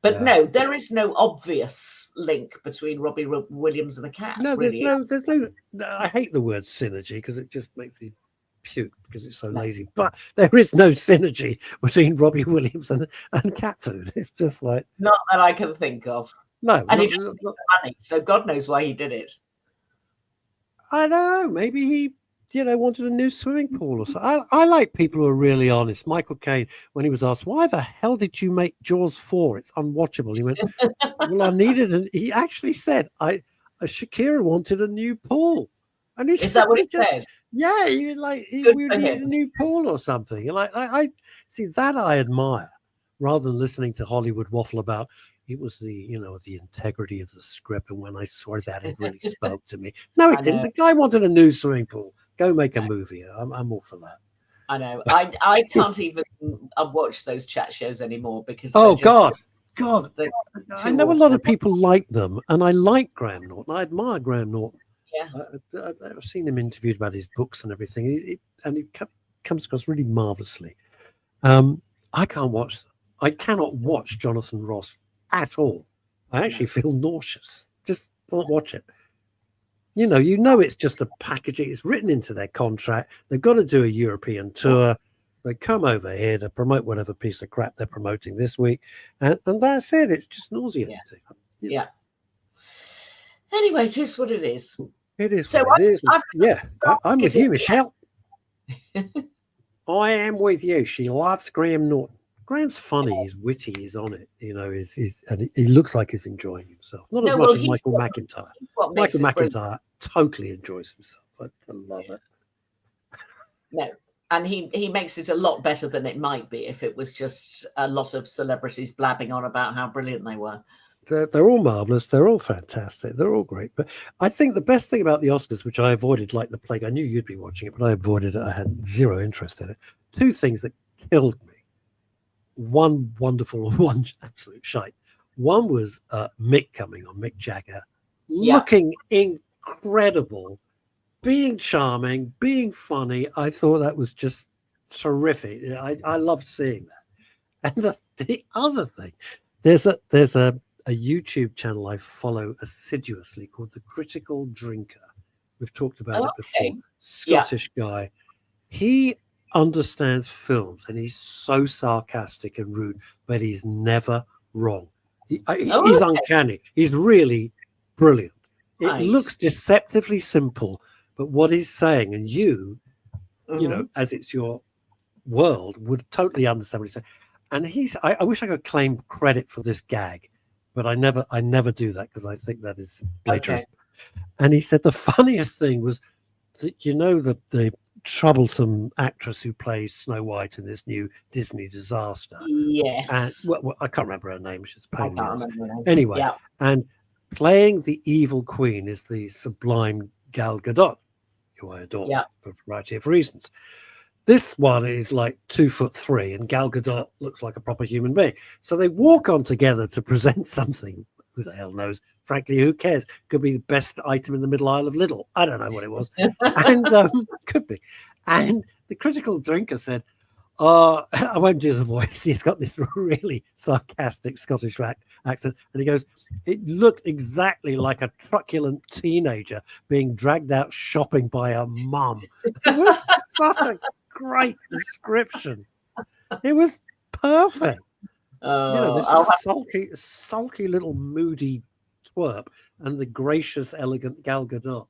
But no, there is no obvious link between Robbie Williams and the cat. No, there's no. I hate the word synergy because it just makes me puke because it's so lazy. But there is no synergy between Robbie Williams and cat food. It's just like not that I can think of. No, and he doesn't make money, so God knows why he did it. I don't know. Maybe he, wanted a new swimming pool or something. I like people who are really honest. Michael Caine, when he was asked, why the hell did you make Jaws 4? It's unwatchable. He went, well, I needed it. He actually said, Shakira wanted a new pool. And is that what he said? Yeah, we needed a new pool or something. Like I see that I admire rather than listening to Hollywood waffle about it was the integrity of the script, and when I saw that it really spoke to me. No, it didn't. The guy wanted a new swimming pool. Go make a movie. I'm all for that. I know. I can't even watch those chat shows anymore because God, I know a lot of people like them, and I like Graham Norton. I admire Graham Norton. I've seen him interviewed about his books and everything, and he comes across really marvelously. I cannot watch Jonathan Ross at all. I actually feel nauseous. Just can't watch it. You know, it's just a packaging. It's written into their contract. They've got to do a European tour. They come over here to promote whatever piece of crap they're promoting this week, and that's it. It's just nauseating. Yeah. Anyway, it is what it is. It is. So what it is. I'm with you, Michelle. I am with you. She loves Graham Norton. Graham's funny. He's witty. He's on it. You know, and he looks like he's enjoying himself. Not as much as Michael McIntyre. Michael McIntyre totally enjoys himself. I love it. No, and he makes it a lot better than it might be if it was just a lot of celebrities blabbing on about how brilliant they were. They're all marvelous. They're all fantastic. They're all great. But I think the best thing about the Oscars, which I avoided like the plague, I knew you'd be watching it, but I avoided it. I had zero interest in it. Two things that killed me. One wonderful, one absolute shite. One was Mick coming on, Mick Jagger, looking incredible, being charming, being funny. I thought that was just terrific. I loved seeing that. And the other thing, there's a YouTube channel I follow assiduously called The Critical Drinker. We've talked about it before. Scottish guy. He understands films and he's so sarcastic and rude, but he's never wrong. He's uncanny. He's really brilliant. It looks deceptively simple, but what he's saying, and you know, as it's your world, would totally understand what he's saying. And I wish I could claim credit for this gag, but I never do that because I think that is plagiarism. Okay. And he said the funniest thing was that, you know, the troublesome actress who plays Snow White in this new Disney disaster. Yes. And I can't remember her name. She's a pain in the ass. Anyway, and playing the evil queen is the sublime Gal Gadot, who I adore for a variety of reasons. This one is like 2'3", and Gal Gadot looks like a proper human being. So they walk on together to present something. Who the hell knows? Frankly, who cares? Could be the best item in the Middle Isle of Lidl. I don't know what it was. And could be. And the Critical Drinker said, I won't do the voice. He's got this really sarcastic Scottish accent. And he goes, it looked exactly like a truculent teenager being dragged out shopping by her mum. It was such a great description. It was perfect. You know, this sulky little moody twerp and the gracious, elegant Gal Gadot.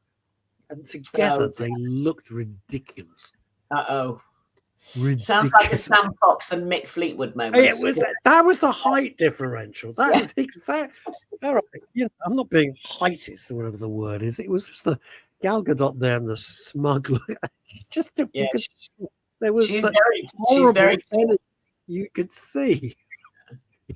And together they looked ridiculous. Ridiculous. Sounds like a Sam Fox and Mick Fleetwood moment. That was the height differential. That was exactly. All right, you know, I'm not being heightist or whatever the word is. It was just the Gal Gadot there and the smug look. There was horrible energy you could see.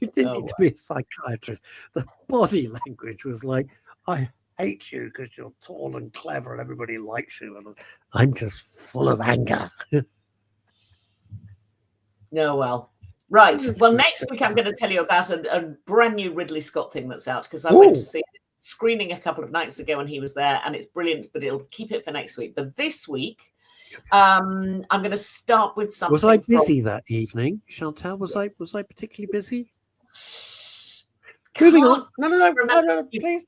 You didn't need to be a psychiatrist. The body language was like, I hate you because you're tall and clever and everybody likes you. And I'm just full of anger. No, well. Right. Well, next week I'm going to tell you about a brand new Ridley Scott thing that's out because I went to see it screening a couple of nights ago and he was there and it's brilliant, but it'll keep it for next week. But this week, I'm going to start with something. Was I busy that evening, Chantal? Was I particularly busy? Moving on. No. Please.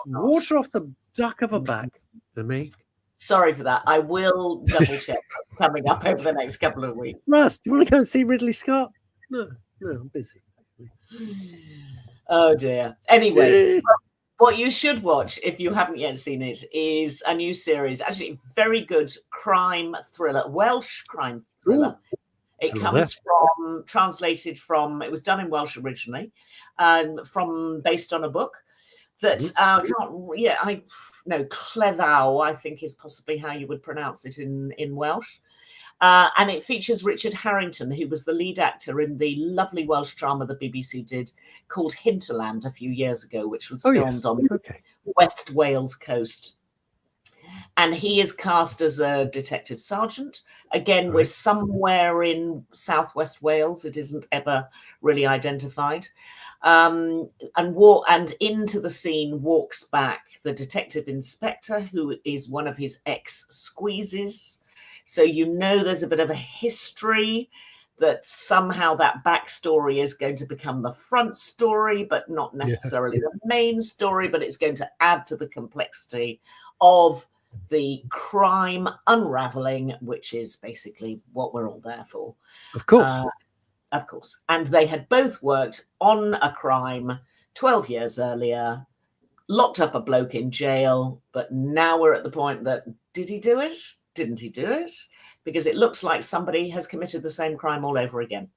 Water off the duck of a back to me. Sorry for that. I will double check coming up over the next couple of weeks. Russ, do you want to go and see Ridley Scott? No, I'm busy. Oh dear. Anyway, what you should watch if you haven't yet seen it is a new series, actually very good crime thriller, Welsh crime thriller. Ooh. It comes translated from, it was done in Welsh originally, based on a book that Cleddau, I think is possibly how you would pronounce it in Welsh. And it features Richard Harrington, who was the lead actor in the lovely Welsh drama the BBC did called Hinterland a few years ago, which was filmed on the West Wales coast. and he is cast as a detective sergeant. Again, we're somewhere in southwest Wales. It isn't ever really identified. And into the scene walks back the detective inspector, who is one of his ex-squeezes. So you know there's a bit of a history, that somehow that backstory is going to become the front story, but not necessarily the main story, but it's going to add to the complexity of the crime unraveling, which is basically what we're all there for. Of course. Of course. And they had both worked on a crime 12 years earlier, locked up a bloke in jail, but now we're at the point that, did he do it? Didn't he do it? Because it looks like somebody has committed the same crime all over again.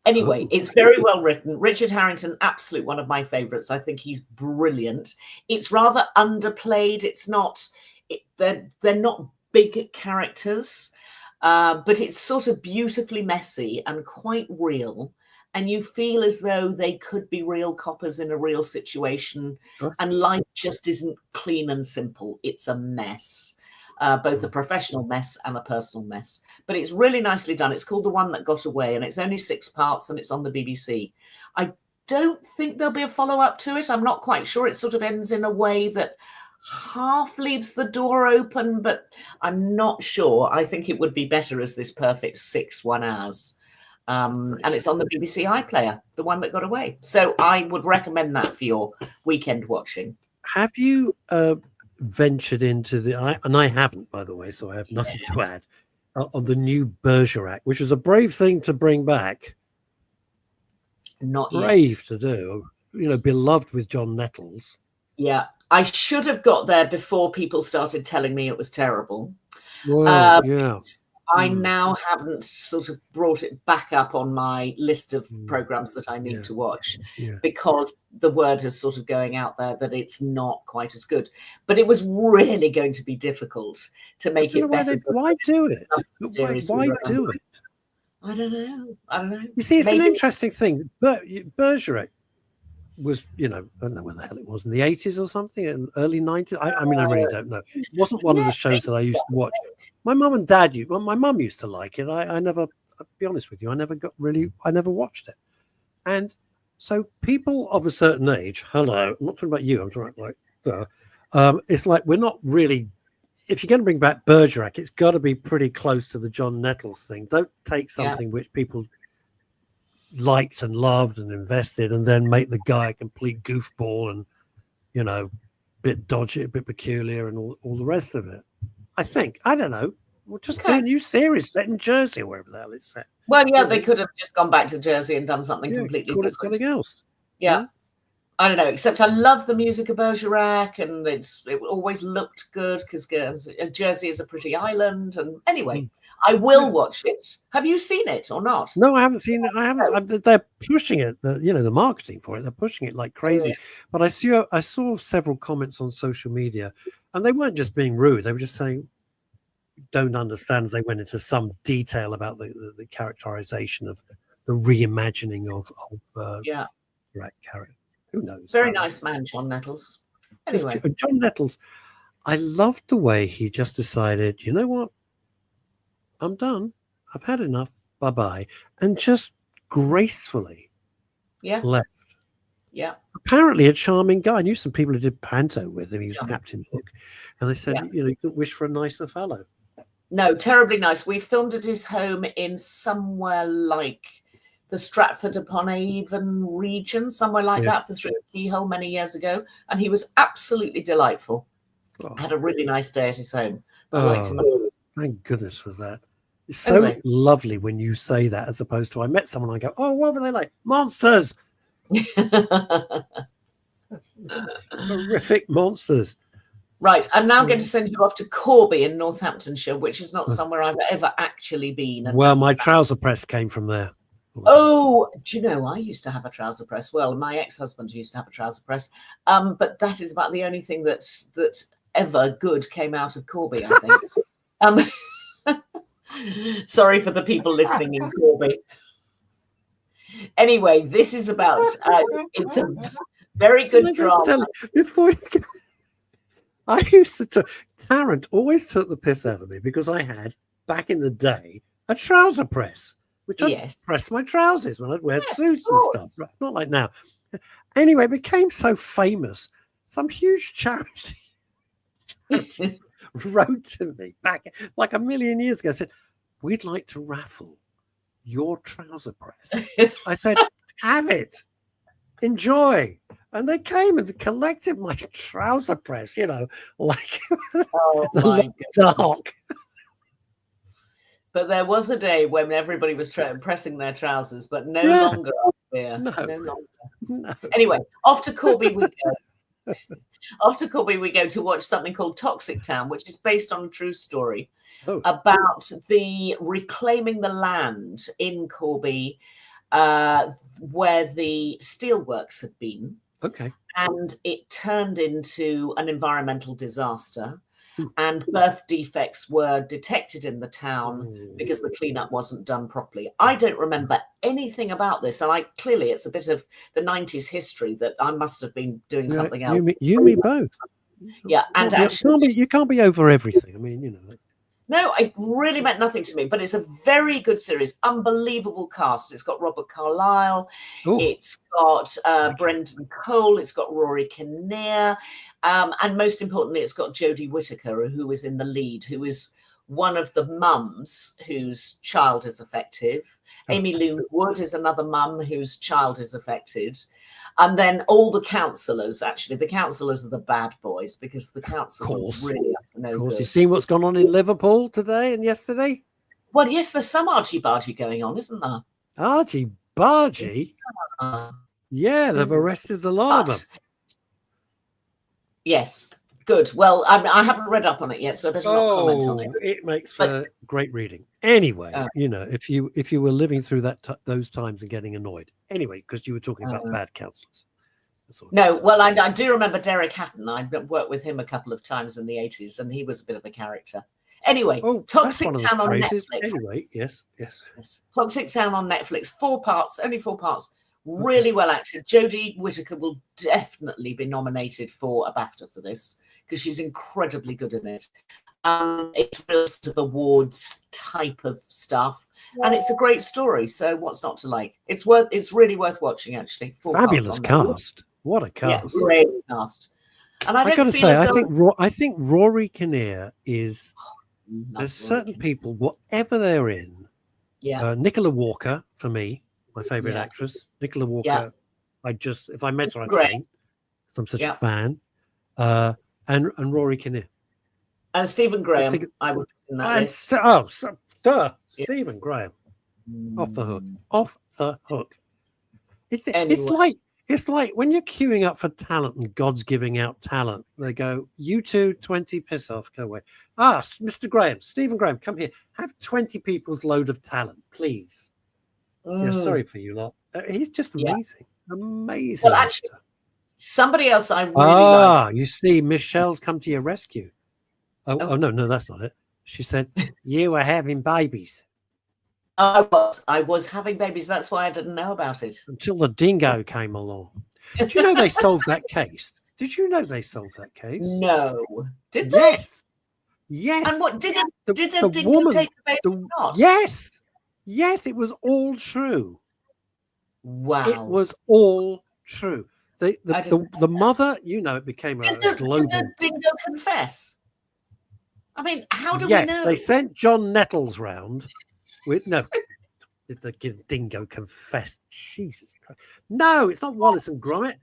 Anyway, it's very well written. Richard Harrington, absolute one of my favorites. I think he's brilliant. It's rather underplayed. It's not, they're not big characters, but it's sort of beautifully messy and quite real. And you feel as though they could be real coppers in a real situation. And life just isn't clean and simple. It's a mess. Both a professional mess and a personal mess. But it's really nicely done. It's called The One That Got Away, and it's only 6 parts, and it's on the BBC. I don't think there'll be a follow-up to it. I'm not quite sure. It sort of ends in a way that half leaves the door open, but I'm not sure. I think it would be better as this perfect 6 1-hours. And it's on the BBC iPlayer, The One That Got Away. So I would recommend that for your weekend watching. Have you ventured into and I haven't, by the way, so I have nothing to add, on the new Bergerac, which is a brave thing to bring back. Not brave yet. To do, beloved with John Nettles. Yeah, I should have got there before people started telling me it was terrible. Well, yeah. I now haven't sort of brought it back up on my list of programs that I need to watch because the word is sort of going out there that it's not quite as good. But it was really going to be difficult to make it better. Why do it? Why do it? I don't know. You see, it's an interesting thing. But Bergerac was, I don't know when the hell it was, in the 80s or something, in early 90s. I mean, I really don't know. It wasn't one of the shows that I used to watch. My mum and dad, my mum used to like it. I never, I'll be honest with you, I never watched it. And so people of a certain age, hello, I'm not talking about you, I'm talking about it's like we're not really, if you're going to bring back Bergerac, it's got to be pretty close to the John Nettles thing. Don't take something which people liked and loved and invested and then make the guy a complete goofball and bit dodgy, a bit peculiar and all the rest of it. I think, I don't know, we'll just do a new series set in Jersey or wherever the hell it's set. Well, they could have just gone back to Jersey and done something completely different. Something else. Yeah. I don't know, except I love the music of Bergerac, and it always looked good because Jersey is a pretty island. And anyway, I will watch it. Have you seen it or not? No, I haven't seen it. I haven't. They're pushing it. The marketing for it. They're pushing it like crazy. But I saw several comments on social media, and they weren't just being rude. They were just saying, "Don't understand." They went into some detail about the characterization of the reimagining of Bergerac character. Who knows? Very nice man, John Nettles. Anyway, John Nettles, I loved the way he just decided, you know what? I'm done. I've had enough. Bye-bye. And just gracefully left. Yeah. Apparently a charming guy. I knew some people who did panto with him. He was Captain Hook. And they said, you couldn't wish for a nicer fellow. No, terribly nice. We filmed at his home in somewhere like the Stratford-upon-Avon region, somewhere like that, for Through the Keyhole many years ago. And he was absolutely delightful. Had a really nice day at his home. I liked him. Thank goodness for that. It's so lovely when you say that, as opposed to I met someone, I go, oh, what were they like? Monsters! Horrific monsters. Right, I'm now going to send you off to Corby in Northamptonshire, which is not somewhere I've ever actually been. And well, my trouser press came from there. Oh, do you know, I used to have a trouser press. Well, my ex-husband used to have a trouser press. But that is about the only thing that ever good came out of Corby, I think. Sorry for the people listening in Corby. Anyway, this is about, it's a very good drama. I used to Tarrant always took the piss out of me because I had, back in the day, a trouser press, which I press my trousers when I'd wear suits and stuff. Right? Not like now. Anyway, it became so famous. Some huge charity wrote to me back like a million years ago, said, "We'd like to raffle your trouser press." I said, "Have it. Enjoy." And they came and collected my trouser press, you know, like the dark. But there was a day when everybody was pressing their trousers, but no longer up there. No longer. No. Anyway, off to Corby we go. Off to Corby we go to watch something called Toxic Town, which is based on a true story about the reclaiming the land in Corby where the steelworks had been. Okay. And it turned into an environmental disaster. And birth defects were detected in the town because the cleanup wasn't done properly. I don't remember anything about this. And clearly it's a bit of the 90s history that I must have been doing something else. You and me both. Yeah. And actually, you can't be over everything. I mean, you know. No, it really meant nothing to me, but it's a very good series. Unbelievable cast. It's got Robert Carlyle. Ooh. It's got Brendan Cole. It's got Rory Kinnear. And most importantly, it's got Jodie Whittaker, who is in the lead, who is one of the mums whose child is affected. Amy Lou Wood is another mum whose child is affected. And then all the councillors, actually, the councillors are the bad boys because the councillors really up to no good. You seen what's gone on in Liverpool today and yesterday? Well, yes, there's some argy-bargy going on, isn't there? Argy-bargy? Yeah, they've arrested the lot of them. Yes, good. Well, I haven't read up on it yet, so I better not comment on it. It makes for great reading. Anyway, you know, if you were living through those times and getting annoyed. Anyway, because you were talking about bad councillors. No, well, I do remember Derek Hatton. I worked with him a couple of times in the 80s, and he was a bit of a character. Anyway, Toxic Town on Netflix. Anyway, yes. Toxic Town on Netflix. 4 parts, only 4 parts. Really well acted. Jodie Whittaker will definitely be nominated for a BAFTA for this because she's incredibly good in it. It's real sort of awards type of stuff, and it's a great story. So what's not to like? It's really worth watching. Actually, 4 fabulous cast. What a cast! Yeah, great cast. And I got to say, I think Rory Kinnear is. There's certain people, whatever they're in. Yeah. Nicola Walker for me, my favorite actress. Nicola Walker. Yeah. If I met her, I'd faint. I'm such a fan. And Rory Kinnear. And Stephen Graham, I would put in that list. Stephen Graham. Off the hook. It's like when you're queuing up for talent and God's giving out talent, they go, "You two, 20, piss off, go away." Mr. Graham, Stephen Graham, come here. Have 20 people's load of talent, please. Yeah, sorry for you lot. He's just amazing. Amazing. Well, actually, somebody else I really like. You see, Michelle's come to your rescue. Oh, no, that's not it. She said, "You were having babies." I was having babies. That's why I didn't know about it. Until the dingo came along. Did you know they solved that case? Did you know they solved that case? No. Did they? Yes. And what did a dingo take the baby or not? Yes. Yes, it was all true. Wow. It was all true. The mother, you know, it became a global. Did the dingo confess? I mean, how do we know? Yes, they sent John Nettles round. Did the dingo confess? Jesus Christ. No, it's not Wallace and Gromit.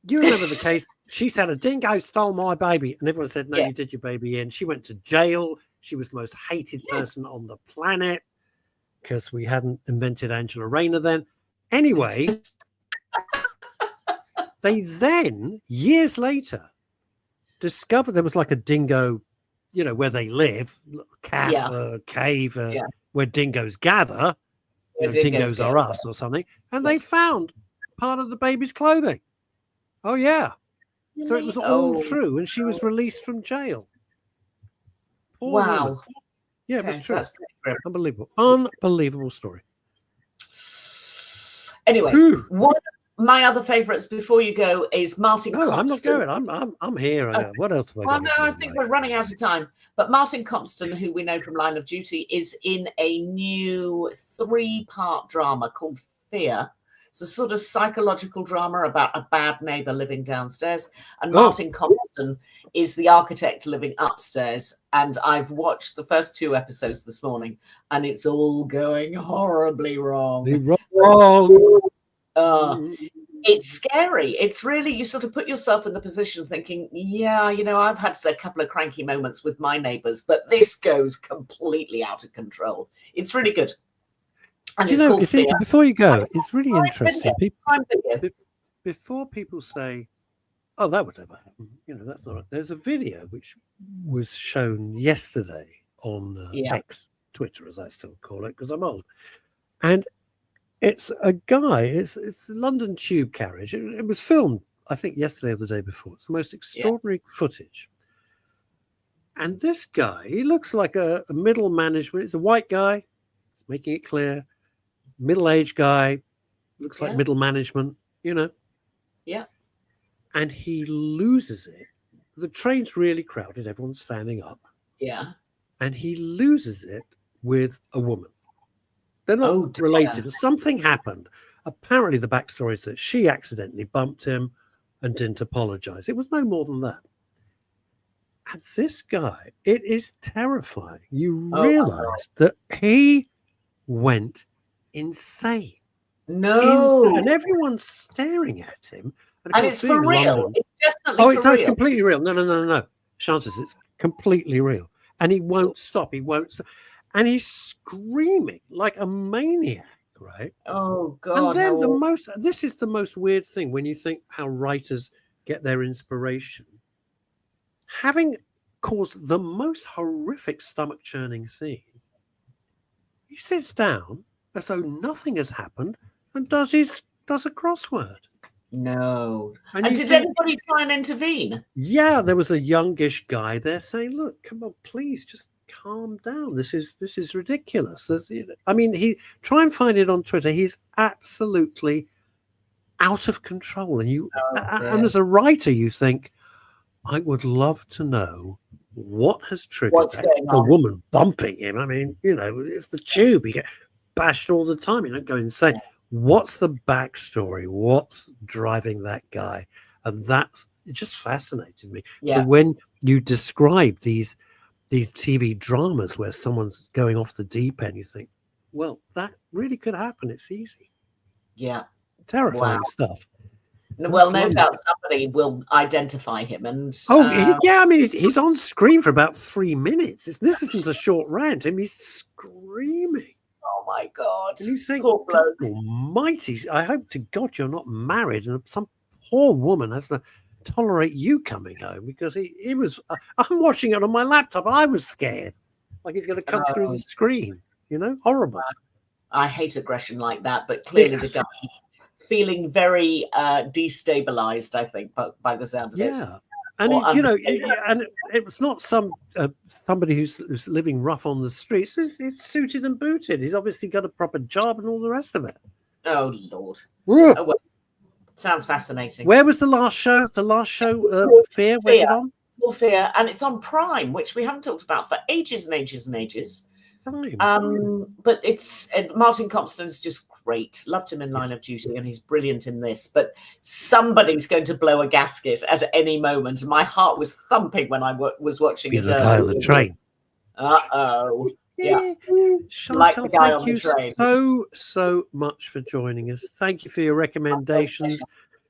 You remember the case? She said a dingo stole my baby, and everyone said, "No, you did your baby in." She went to jail. She was the most hated person on the planet because we hadn't invented Angela Rayner then. Anyway, they then, years later, discovered there was like a dingo, you know, where they live, cave, where dingoes gather. Dingoes are us or something. And they found part of the baby's clothing. Oh, yeah. So it was all true. And she was released from jail. Wow. Yeah, it was true. Unbelievable. Unbelievable story. Anyway, my other favourites before you go is Martin No, Compston. I'm not going. I'm here. What else have I got? Well, no, I think we're running out of time. But Martin Compston, who we know from Line of Duty, is in a new 3-part drama called Fear. It's a sort of psychological drama about a bad neighbour living downstairs. And Martin Compston is the architect living upstairs. And I've watched the first 2 episodes this morning, and it's all going horribly wrong. It's scary. It's really, you sort of put yourself in the position thinking, yeah, you know, I've had a couple of cranky moments with my neighbours, but this goes completely out of control. It's really good. And it's called Fear. Before you go, it's really interesting. Before people say, oh, that would never happen, you know, that's not right. There's a video which was shown yesterday on X, Twitter, as I still call it, because I'm old. And it's a guy, it's a London tube carriage. It was filmed, I think, yesterday or the day before. It's the most extraordinary footage. And this guy, he looks like a middle management. It's a white guy, making it clear. Middle-aged guy, looks like middle management, you know. Yeah. And he loses it. The train's really crowded. Everyone's standing up. Yeah. And he loses it with a woman. They're not related. Something happened. Apparently, the backstory is that she accidentally bumped him and didn't apologize. It was no more than that. And this guy, it is terrifying. You realize that he went insane. And everyone's staring at him. And it's for real. London, it's definitely for real. It's completely real. No. Chances, it's completely real. And he won't stop. He won't stop. And he's screaming like a maniac, right? Oh, God. And then this is the most weird thing when you think how writers get their inspiration. Having caused the most horrific stomach-churning scene, he sits down as though nothing has happened and does a crossword. No. And did anybody try and intervene? Yeah, there was a youngish guy there saying, look, come on, please just calm down. This is ridiculous. I mean, try and find it on Twitter. He's absolutely out of control. And and as a writer, you think, I would love to know what has triggered the woman bumping him. I mean, you know, it's the tube. You get bashed all the time. You don't go insane. What's the backstory? What's driving that guy? And it just fascinated me. So when you describe these TV dramas where someone's going off the deep end, you think, well, that really could happen. It's easy. Yeah. Terrifying stuff. Well, no doubt somebody will identify him. And I mean, he's on screen for about 3 minutes. This isn't a short rant. I mean, he's screaming. Oh, my God. And you think, God almighty, I hope to God you're not married and some poor woman has to tolerate you coming home, because he was I'm watching it on my laptop. I was scared like he's going to come through the screen, you know. Horrible. I hate aggression like that, but clearly the guy feeling very destabilized, I think, by the sound of it. And and it's not somebody who's living rough on the streets. He's suited and booted. He's obviously got a proper job and all the rest of it. Oh, Lord. Oh, well. Sounds fascinating. Where was the last show? Fear? Where's it on? Fear, and it's on Prime, which we haven't talked about for ages and ages and ages. But it's Martin Compston is just great. Loved him in Line of Duty, and he's brilliant in this. But somebody's going to blow a gasket at any moment. My heart was thumping when I was watching it. The guy on the train. Yeah. Chantal, like the guy thank you so much for joining us. Thank you for your recommendations.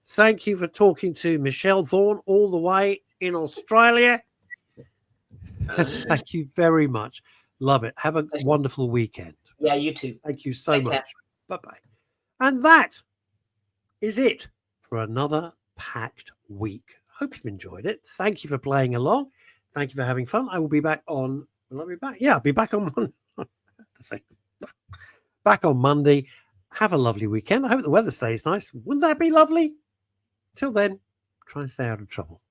Thank you for talking to Michelle Vaughan all the way in Australia. Thank you very much. Love it. Have a wonderful weekend. Yeah, you too. Thank you so much. Bye-bye. And that is it for another packed week. Hope you've enjoyed it. Thank you for playing along. Thank you for having fun. I will be back on... Will I be back? Yeah, I'll be back on Monday. Back on Monday. Have a lovely weekend. I hope the weather stays nice. Wouldn't that be lovely? Till then, try and stay out of trouble.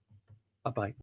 Bye-bye.